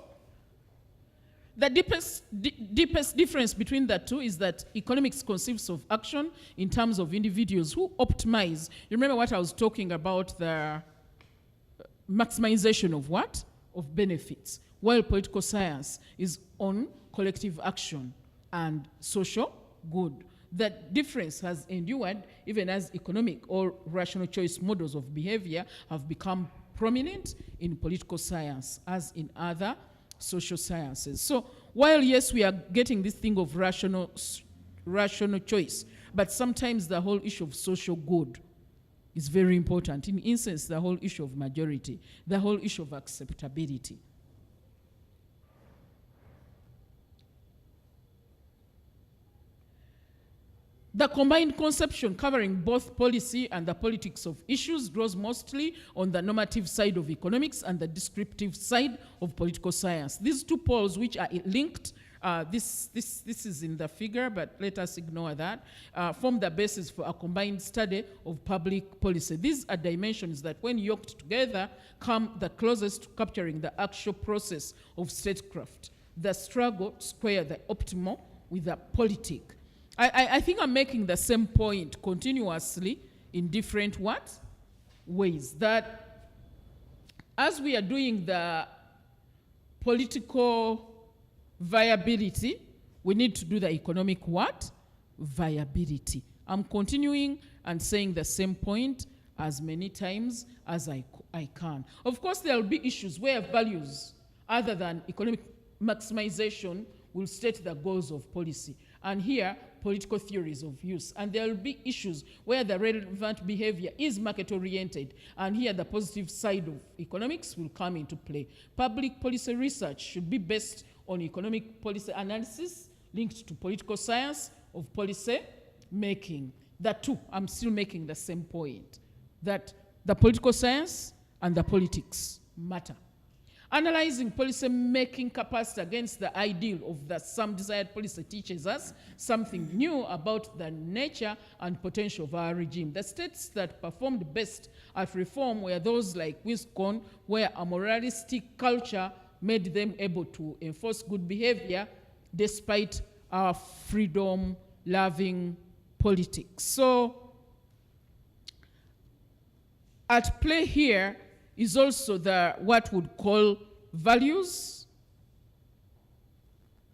the deepest difference between the two is that economics conceives of action in terms of individuals who optimize. You remember what I was talking about, the maximization of what? Of benefits. While political science is on collective action and social good. That difference has endured even as economic or rational choice models of behavior have become prominent in political science as in other social sciences. So while yes, we are getting this thing of rational choice, but sometimes the whole issue of social good is very important. In instance, the whole issue of majority, the whole issue of acceptability. The combined conception covering both policy and the politics of issues draws mostly on the normative side of economics and the descriptive side of political science. These two poles, which are linked, this is in the figure, but let us ignore that, form the basis for a combined study of public policy. These are dimensions that, when yoked together, come the closest to capturing the actual process of statecraft, the struggle to square the optimal with the politic. I think I'm making the same point continuously in different ways, that as we are doing the political viability, we need to do the economic viability. I'm continuing and saying the same point as many times as I can. Of course, there will be issues where values other than economic maximization will state the goals of policy. And here, political theories of use. And there will be issues where the relevant behavior is market-oriented. And here, the positive side of economics will come into play. Public policy research should be based on economic policy analysis linked to political science of policy making. That too, I'm still making the same point, that the political science and the politics matter. Analyzing policy making capacity against the ideal of the some desired policy teaches us something new about the nature and potential of our regime. The states that performed best at reform were those like Wisconsin, where a moralistic culture made them able to enforce good behavior despite our freedom-loving politics. So, at play here is also the what would call values,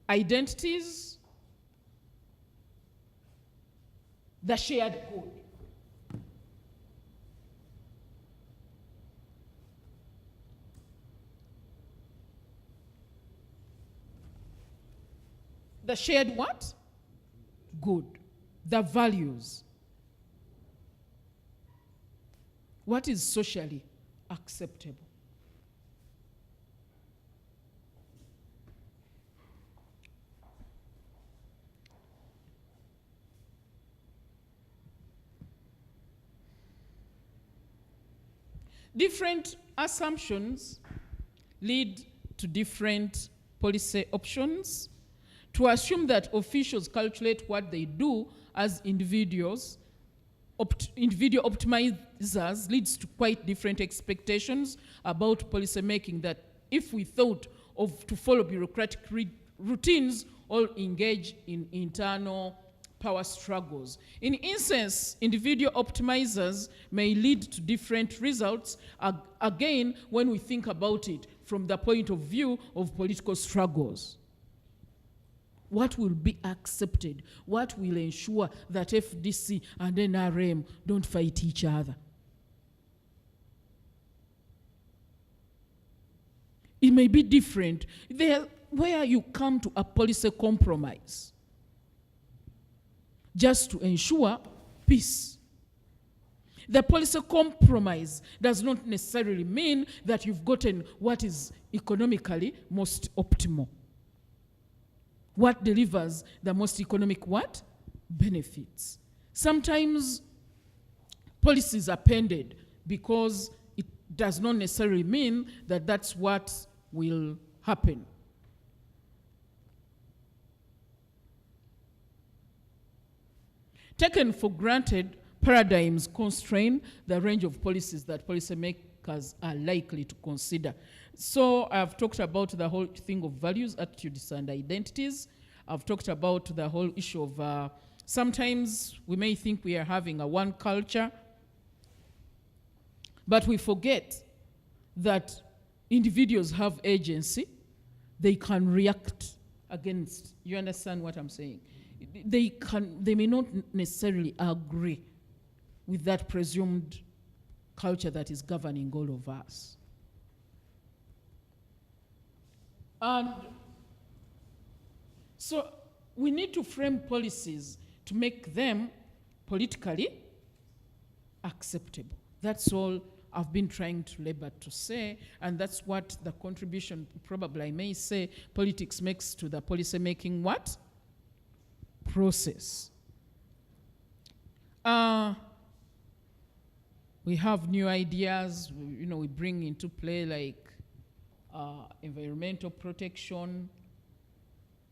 identities, the shared good. The shared what? Good. The values. What is socially acceptable? Different assumptions lead to different policy options. To assume that officials calculate what they do as individuals, individual optimizers, leads to quite different expectations about policy making, that if we thought of to follow bureaucratic routines or engage in internal power struggles. In instance, individual optimizers may lead to different results, again, when we think about it from the point of view of political struggles. What will be accepted? What will ensure that FDC and NRM don't fight each other? It may be different there where you come to a policy compromise just to ensure peace. The policy compromise does not necessarily mean that you've gotten what is economically most optimal. What delivers the most economic what? Benefits. Sometimes policies are pended because it does not necessarily mean that that's what will happen. Taken for granted, paradigms constrain the range of policies that policymakers are likely to consider. So I've talked about the whole thing of values, attitudes, and identities. I've talked about the whole issue of sometimes we may think we are having a one culture, but we forget that individuals have agency. They can react against. You understand what I'm saying? They may not necessarily agree with that presumed culture that is governing all of us. And so we need to frame policies to make them politically acceptable. That's all I've been trying to labor to say, and that's what the contribution, probably I may say, politics makes to the policy making what? Process. We have new ideas, we bring into play like environmental protection,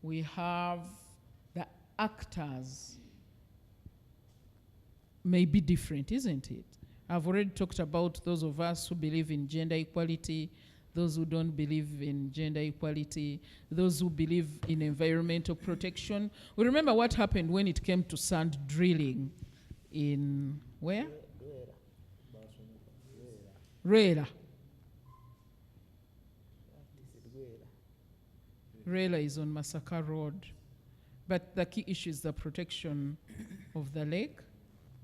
we have the actors may be different, isn't it? I've already talked about those of us who believe in gender equality, those who don't believe in gender equality, those who believe in environmental protection. We remember what happened when it came to sand drilling in where? Rwera. Rwera is on Masaka Road. But the key issue is the protection of the lake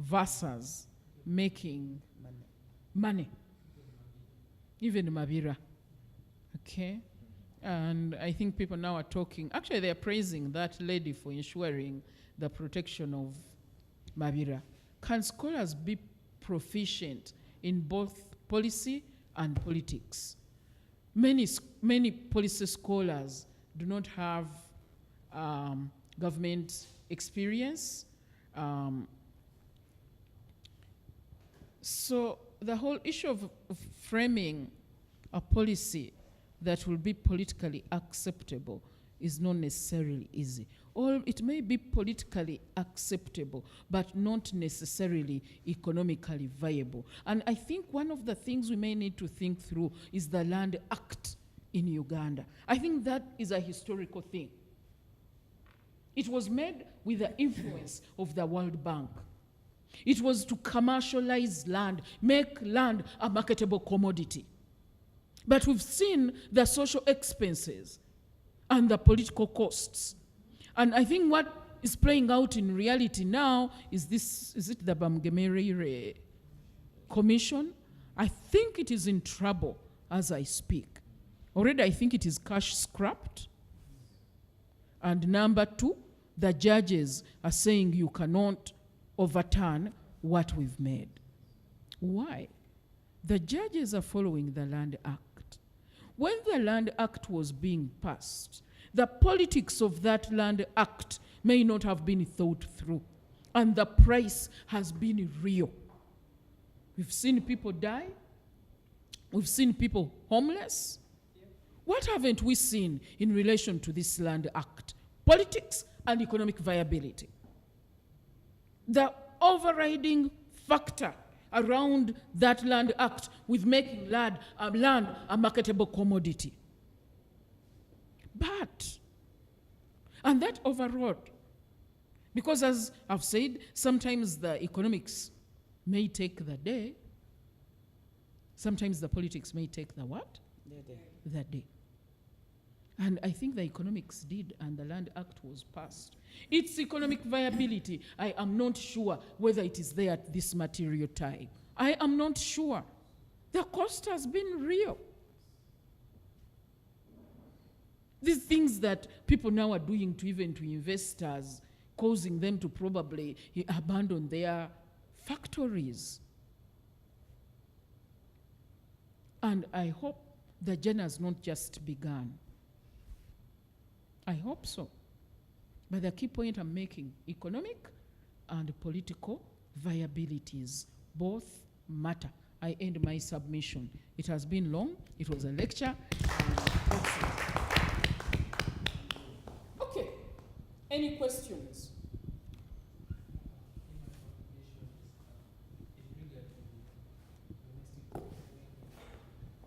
versus making money. Even Mabira. Okay? And I think people now are talking, actually they are praising that lady for ensuring the protection of Mabira. Can scholars be proficient in both policy and politics? Many policy scholars do not have government experience. So the whole issue of framing a policy that will be politically acceptable is not necessarily easy. Or it may be politically acceptable, but not necessarily economically viable. And I think one of the things we may need to think through is the Land Act in Uganda. I think that is a historical thing. It was made with the influence of the World Bank. It was to commercialize land, make land a marketable commodity. But we've seen the social expenses and the political costs. And I think what is playing out in reality now is it the Bamgemerire Commission? I think it is in trouble as I speak. Already I think it is cash scrapped. And number two, the judges are saying you cannot overturn what we've made. Why? The judges are following the Land Act. When the Land Act was being passed, the politics of that Land Act may not have been thought through, and the price has been real. We've seen people die. We've seen people homeless. What haven't we seen in relation to this Land Act? Politics and economic viability. The overriding factor around that Land Act with making land a marketable commodity. But, and that overrode, because as I've said, sometimes the economics may take the day, sometimes the politics may take the what? The day. And I think the economics did, and the Land Act was passed. Its economic viability, I am not sure whether it is there at this material time. I am not sure. The cost has been real. These things that people now are doing to even to investors, causing them to probably abandon their factories. And I hope the journey has not just begun. I hope so. But the key point I'm making, economic and political viabilities, both matter. I end my submission. It has been long. It was a lecture. Okay. Any questions?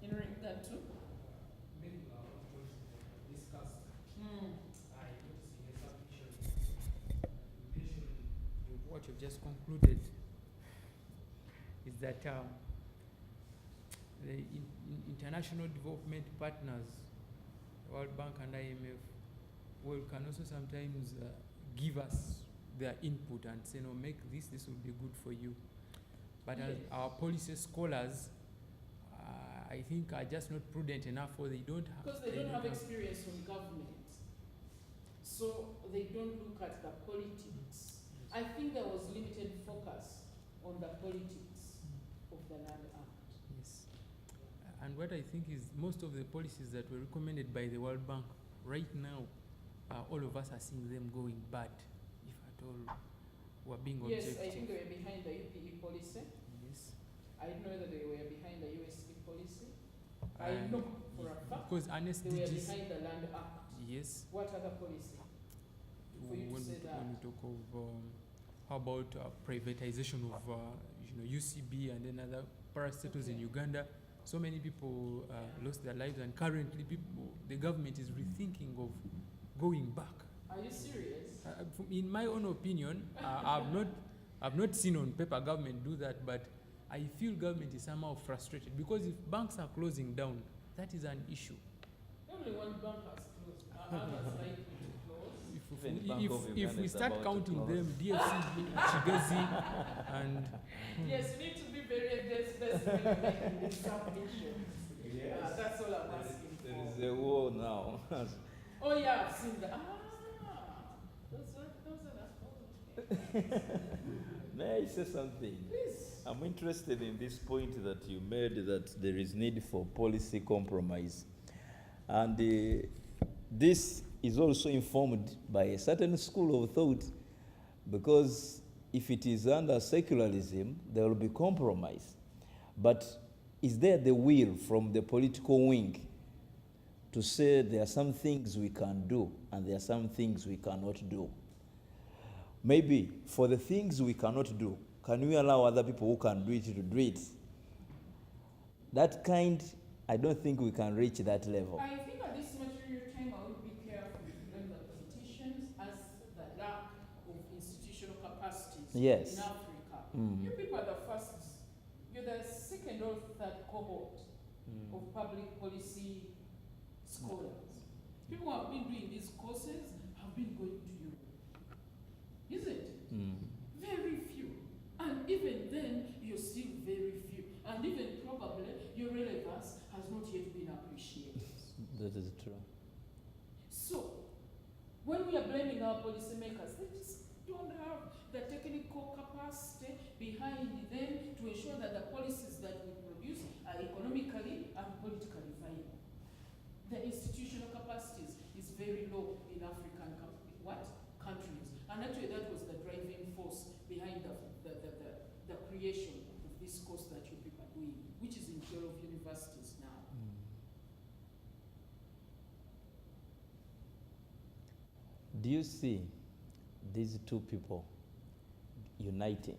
In regard to? What you've just concluded is that the international development partners, World Bank and IMF, can also sometimes give us their input and say, no, make this will be good for you. But Yes. as our policy scholars, I think are just not prudent enough, or they don't have. Because they don't have experience from government. So they don't look at the politics. I think there was limited focus on the politics of the Land Act. Yes. And what I think is most of the policies that were recommended by the World Bank right now, all of us are seeing them going bad, if at all we're being objective. Yes, I think they were behind the UPE policy. Yes. I don't know whether they were behind the USP policy. I know for a fact Because Ernest they were DG's, behind the Land Act. Yes. What other policy? For you to When say we, that. when we talk of how about privatization of UCB and then other parastatals in Okay. Uganda, so many people lost their lives, and currently the government is rethinking of going back. Are you serious? In my own opinion, I've not seen on paper government do that, but I feel government is somehow frustrated because if banks are closing down, that is an issue. Only one bank has closed. Others likely to close. Even Bank of If Uganda we is start about to counting close. them, DFCB, Chigezi, and Yes, you need to be very specific in making these submissions. That's all I'm asking There for. is a war now. Oh yeah, I've seen that. Those are May I say something? Please. I'm interested in this point that you made, that there is need for policy compromise. And this is also informed by a certain school of thought, because if it is under secularism, there will be compromise. But is there the will from the political wing to say there are some things we can do and there are some things we cannot do? Maybe for the things we cannot do, can we allow other people who can do it to do it? That kind, I don't think we can reach that level. I think at this material time I would be careful to blame the politicians as the lack of institutional capacities Yes. in Africa. Mhm. You people are the first, you're the second or third cohort of public policy scholars. People who have been doing these courses have been going to Europe. Is it? Very few. And even then, you're still very few. And even probably your relevance has not yet been appreciated. That is true. So, when we are blaming our policymakers, they just don't have the technical capacity behind them to ensure that the policies that we produce are economically and politically viable. The institutional capacities is very low in African countries. And actually that was the driving force behind the creation of this course that you people are doing, which is in 12 universities now. Do you see these two people uniting,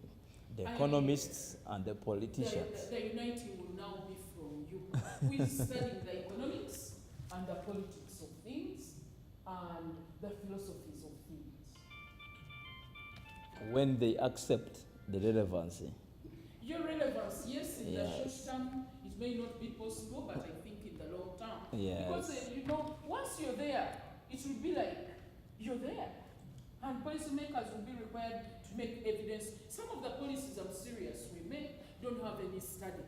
the I- economists and the politicians? The uniting will now be from you, who is studying the economics and the politics of things and the philosophies of things. When they accept the relevancy. Your relevance, yes, in the Yes. short term, it may not be possible, but I think in the long term. Yes. Because, once you're there, it will be like you're there. And policymakers will be required to make evidence. Some of the policies, I'm serious, we make don't have any study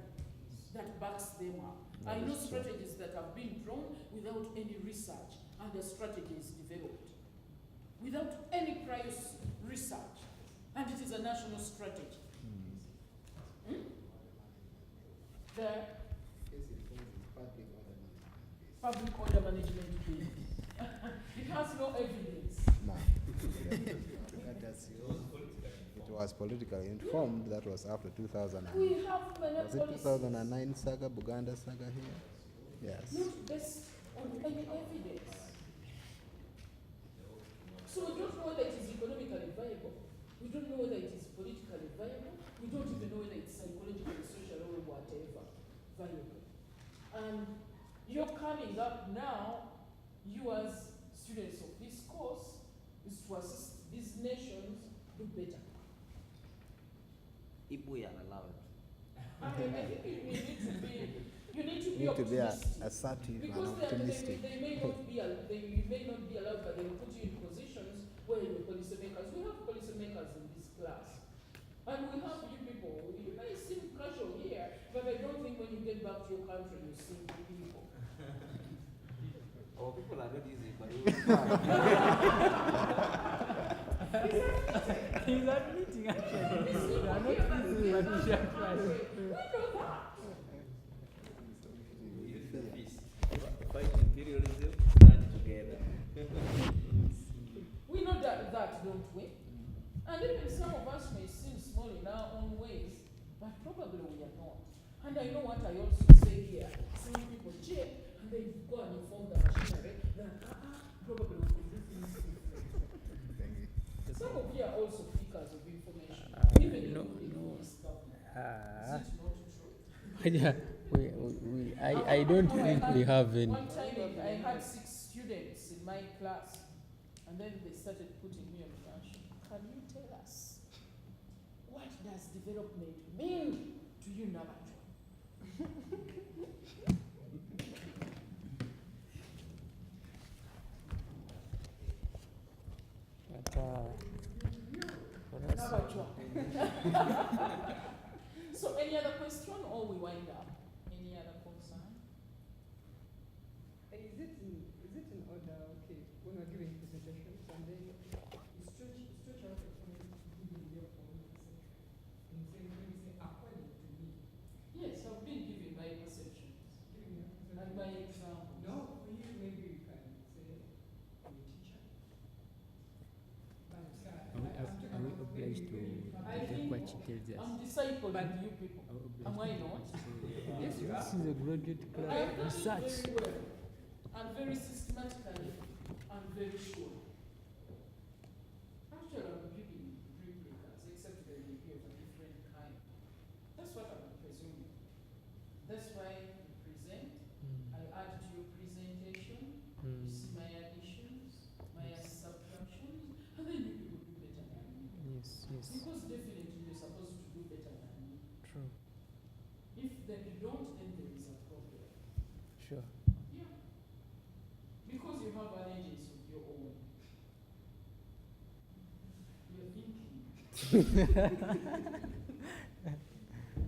that backs them up. That I know is true. strategies that have been drawn without any research, and the strategy is developed without any prior research, and it is a national strategy. The public order management bill. It has no evidence. No. It was politically informed. That was after 2000. We have many Was it policies 2009 saga, Buganda saga here? Yes. not based on any evidence. So we don't know whether it is economically viable. We don't know whether it is politically viable. We don't even know whether it's psychologically, socially, or whatever viable. And you're coming up now, you as students of this course, is to assist these nations do better. If we are allowed. I think you need to be You need to be optimistic. assertive and Because optimistic. they may not be allowed, but they will put you in positions where you're policymakers. We have policymakers in this class. And we have you people. You may seem casual here, but I don't think when you get back to your country, you seem people. Our people are not easy, but we he's admitting actually. These They are people not here that easy, get but back we to shall your try. country, we know that. Fight imperialism, stand together. We know that, don't we? And even some of us may seem small in our own ways, but probably we are not. And I know what I also say here. Some people check and they go and inform the machinery that probably Yeah, I don't think we have any. One time I had 6 students in my class, and then they started putting me on branch. Can you tell us, what does development mean to you, Nabachwa? But, for us, Nabachwa. So any other question, or we wind up? Any other concern? Is it in order, okay, when we're giving presentations and then you stretch out the point giving your own perception and say, when you say according to me, Yes, I've been given my perceptions giving your and perception. my examples. No, for you maybe you can say I'm a teacher. But are we obliged to I take think what she tells us? I'm discipling you people. Are we obliged Am I to- not? Yes, this is a graduate I've class done it research. very well, and very systematically, and very sure. Actually, I'm giving replicas, except they will be of a different kind. That's what I'm presuming. That's why you present, I add to your presentation, you see my additions, my subtractions, and then you people do better than me. Yes, yes, Because definitely you're supposed to do better than me. true, If then you don't, then there is a problem. sure. Yeah. Because you have an agents of your own. You're thinking.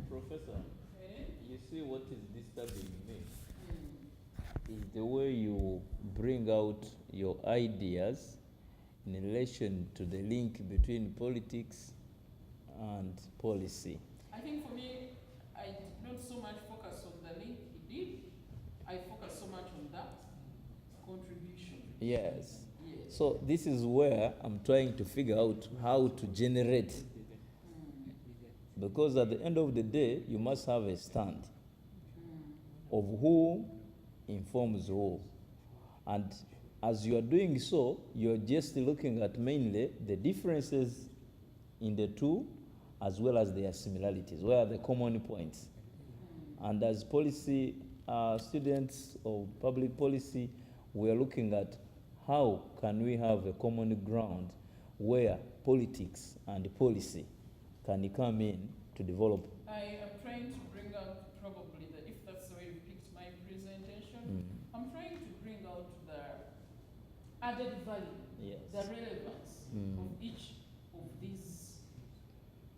Professor, Eh? you see what is disturbing me Mm. is the way you bring out your ideas in relation to the link between politics and policy. I think for me, I did not so much focus on the link he did. I focused so much on that contribution. Yes. Yes. So this is where I'm trying to figure out how to generate, Mm. because at the end of the day, you must have a stand Mm. of who informs who. And as you are doing so, you're just looking at mainly the differences in the two as well as their similarities. Where are the common points? And as policy students of public policy, we're looking at how can we have a common ground where politics and policy can come in to develop. I am trying to bring out probably the, if that's the way you picked my presentation, Mm. I'm trying to bring out the added value, Yes. the relevance Mm. of each of these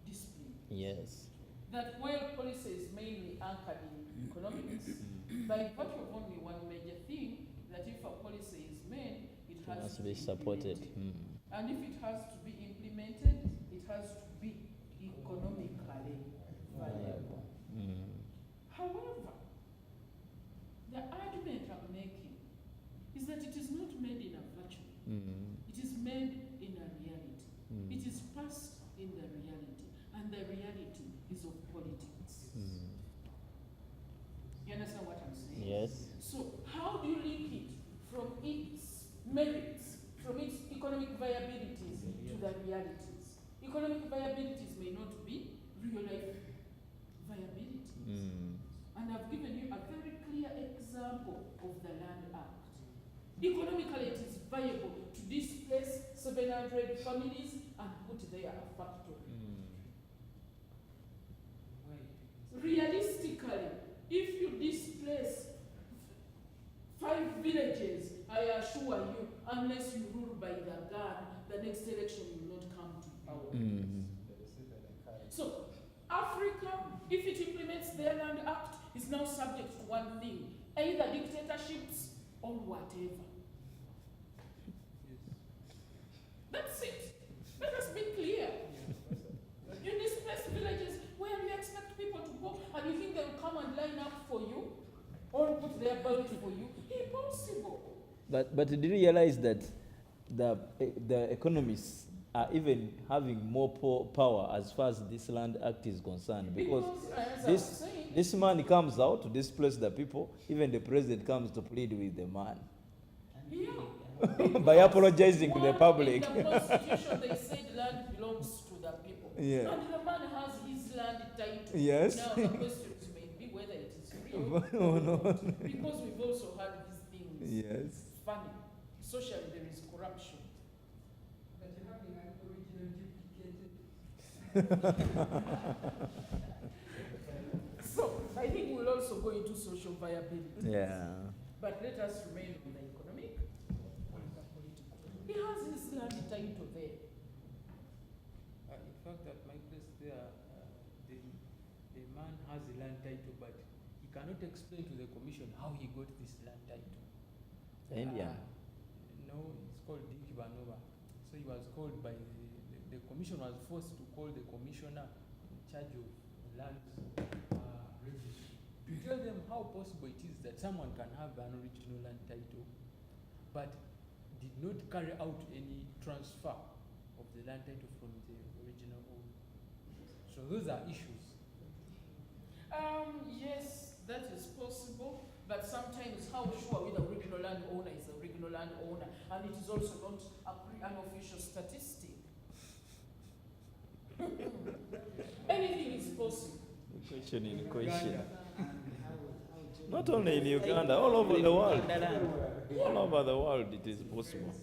disciplines. Yes. That while policy is mainly anchored in economics, by virtue of only one major thing, that if a policy is made, it It has must to be supported. implemented. Mm. And if it has to be implemented, it has to be economically viable. Mm. However, the argument I'm making is that it is not made in a vacuum. Mm. It is made in a reality. Mm. It is passed in the reality, and the reality is of politics. Mm. You understand what I'm saying? Yes. So how do you link it from its merits, from its economic viabilities to the realities? Economic viabilities may not be real life viabilities. Mm. And I've given you a very clear example of the Land Act. Economically, it is viable to displace 700 families and put there a factory. Mm. Realistically, if you displace 5 villages, I assure you, unless you rule by the gun, the next election will not come to power. Mm. So, Africa, if it implements their Land Act, is now subject to one thing, either dictatorships or whatever. That's it. Let us be clear. You displace villages, where do you expect people to go? And you think they will come and line up for you? Or put their belt for you? Impossible. But did you realize that the economists are even having more power as far as this Land Act is concerned? Because as I was this saying, this man comes out to displace the people. Even the president comes to plead with the man yeah. by apologizing to the One, public. in the Constitution, they said land belongs to the people. Yeah. And the man has his land title. Yes. Now the question may be whether Oh, no. Because we've also had these things. Yes. Funny. Socially, there is corruption. That you have an original duplicated. So, I think we'll also go into social viability. Yeah. But let us remain on the economic and the political. He has his land title there. In fact, at my place there, the man has the land title, but he cannot explain to the commission how he got this land title. Indian. No, it's called Dick Vanova. So he was called by the commission was forced to call the commissioner in charge of land registry to tell them how possible it is that someone can have an original land title, but did not carry out any transfer of the land title from the original owner. So those are issues. Yes, that is possible, but sometimes how sure the original landowner is the original landowner, and it is also not an official statistic. Anything is possible. Question in question. Uganda. Not only in Uganda, all over the world. All over the world it is possible.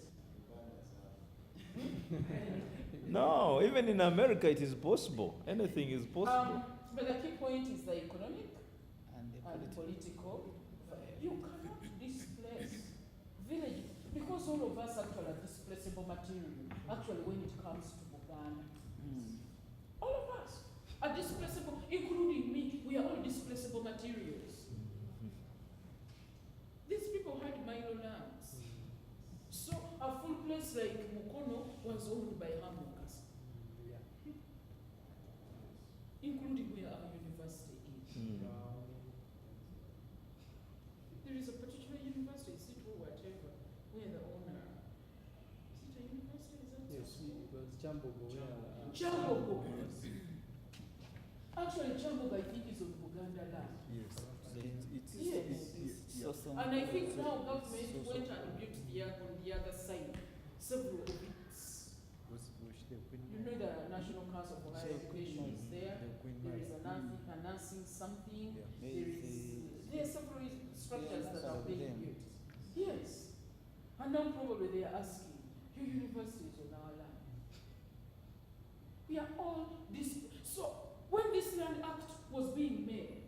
No, even in America it is possible. Anything is possible. But the key point is the economic And the and political. political. You cannot displace village because all of us actually are displaceable material. Actually, when it comes to Buganda, all of us are displaceable, including me. We are all displaceable materials. These people had minor lands. So a full place like Mukono was owned by Hamukas, including where our university is. There is a particular university, is it or whatever, where the owner, is it a university? Is that Yes, it was Chambogo. Chambogo. Actually, Chambogo, I think, is on Buganda land. Yes. Yes. And I think now government went and built on the other side, several of it. You know the National Council for Higher Education is there. There is a nursing something. There are several structures that are being built. Yes. And now probably they are asking, your university is on our land. We are all this. So when this Land Act was being made,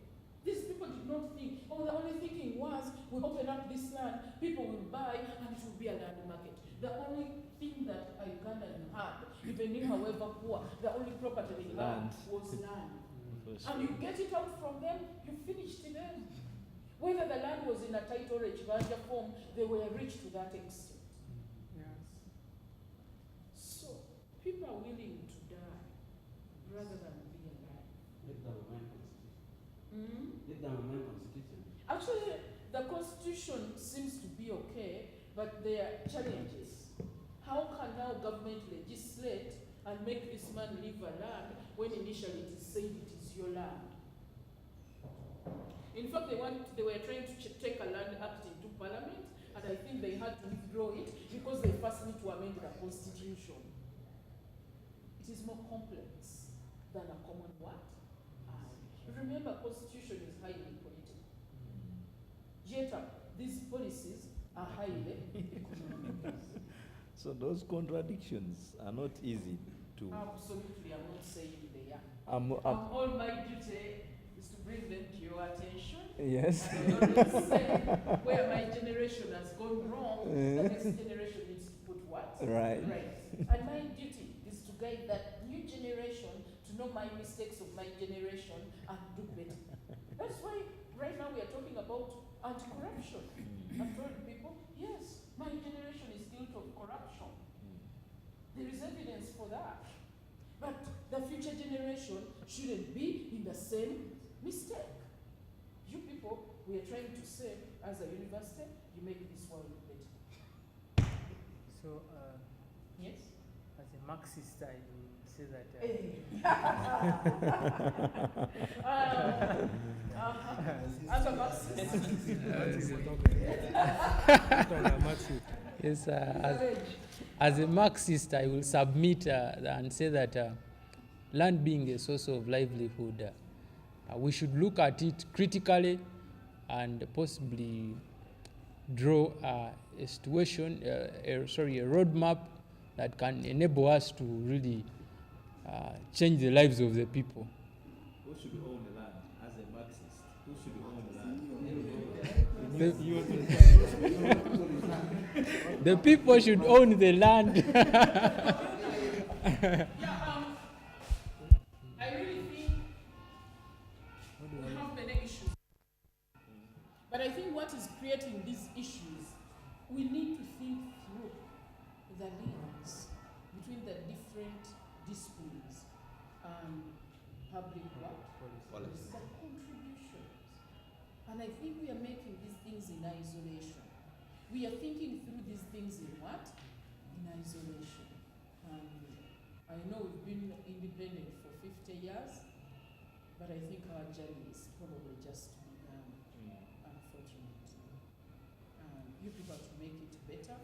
these people did not think, the only thinking was, we open up this land, people will buy, and it will be a land market. The only thing that a Ugandan had, even if however poor, the only property they had was land. And you get it out from them, you finish to them. Whether the land was in a title or a Chibanja form, they were rich to that extent. Yes. So, people are willing to die rather than be alive. Let them amend constitution. Mm? Let them amend constitution. Actually, the constitution seems to be okay, but there are challenges. How can now government legislate and make this man leave a land when initially it is said it is your land? In fact, they were trying to take a land act into parliament, and I think they had to withdraw it because they first need to amend the constitution. It is more complex than a common what? Remember, constitution is highly political. Yet, these policies are highly economic. So those contradictions are not easy to. Absolutely, I'm not saying they are. All my duty is to bring them to your attention. Yes. And I always say, where my generation has gone wrong, the next generation needs to put what? Right. And my duty is to guide that new generation to know my mistakes of my generation and do better. That's why right now we are talking about anti-corruption. I've told people, yes, my generation is guilty of corruption. There is evidence for that. But the future generation shouldn't be in the same mistake. You people, we are trying to say, as a university, you make this world better. So, Yes? as a Marxist, I will say that. As a Marxist. Yes, as a Marxist, I will submit and say that land being a source of livelihood, we should look at it critically and possibly draw a situation, a roadmap that can enable us to really change the lives of the people. Who should own the land as a Marxist? Who should own the land? The people should own the land. I really think we have many issues. But I think what is creating these issues, we need to think through the links between the different disciplines and public what? Policy. The contributions. And I think we are making these things in isolation. We are thinking through these things in what? In isolation. And I know we've been independent for 50 years, but I think our journey is probably just begun, unfortunately. You people have to make it better.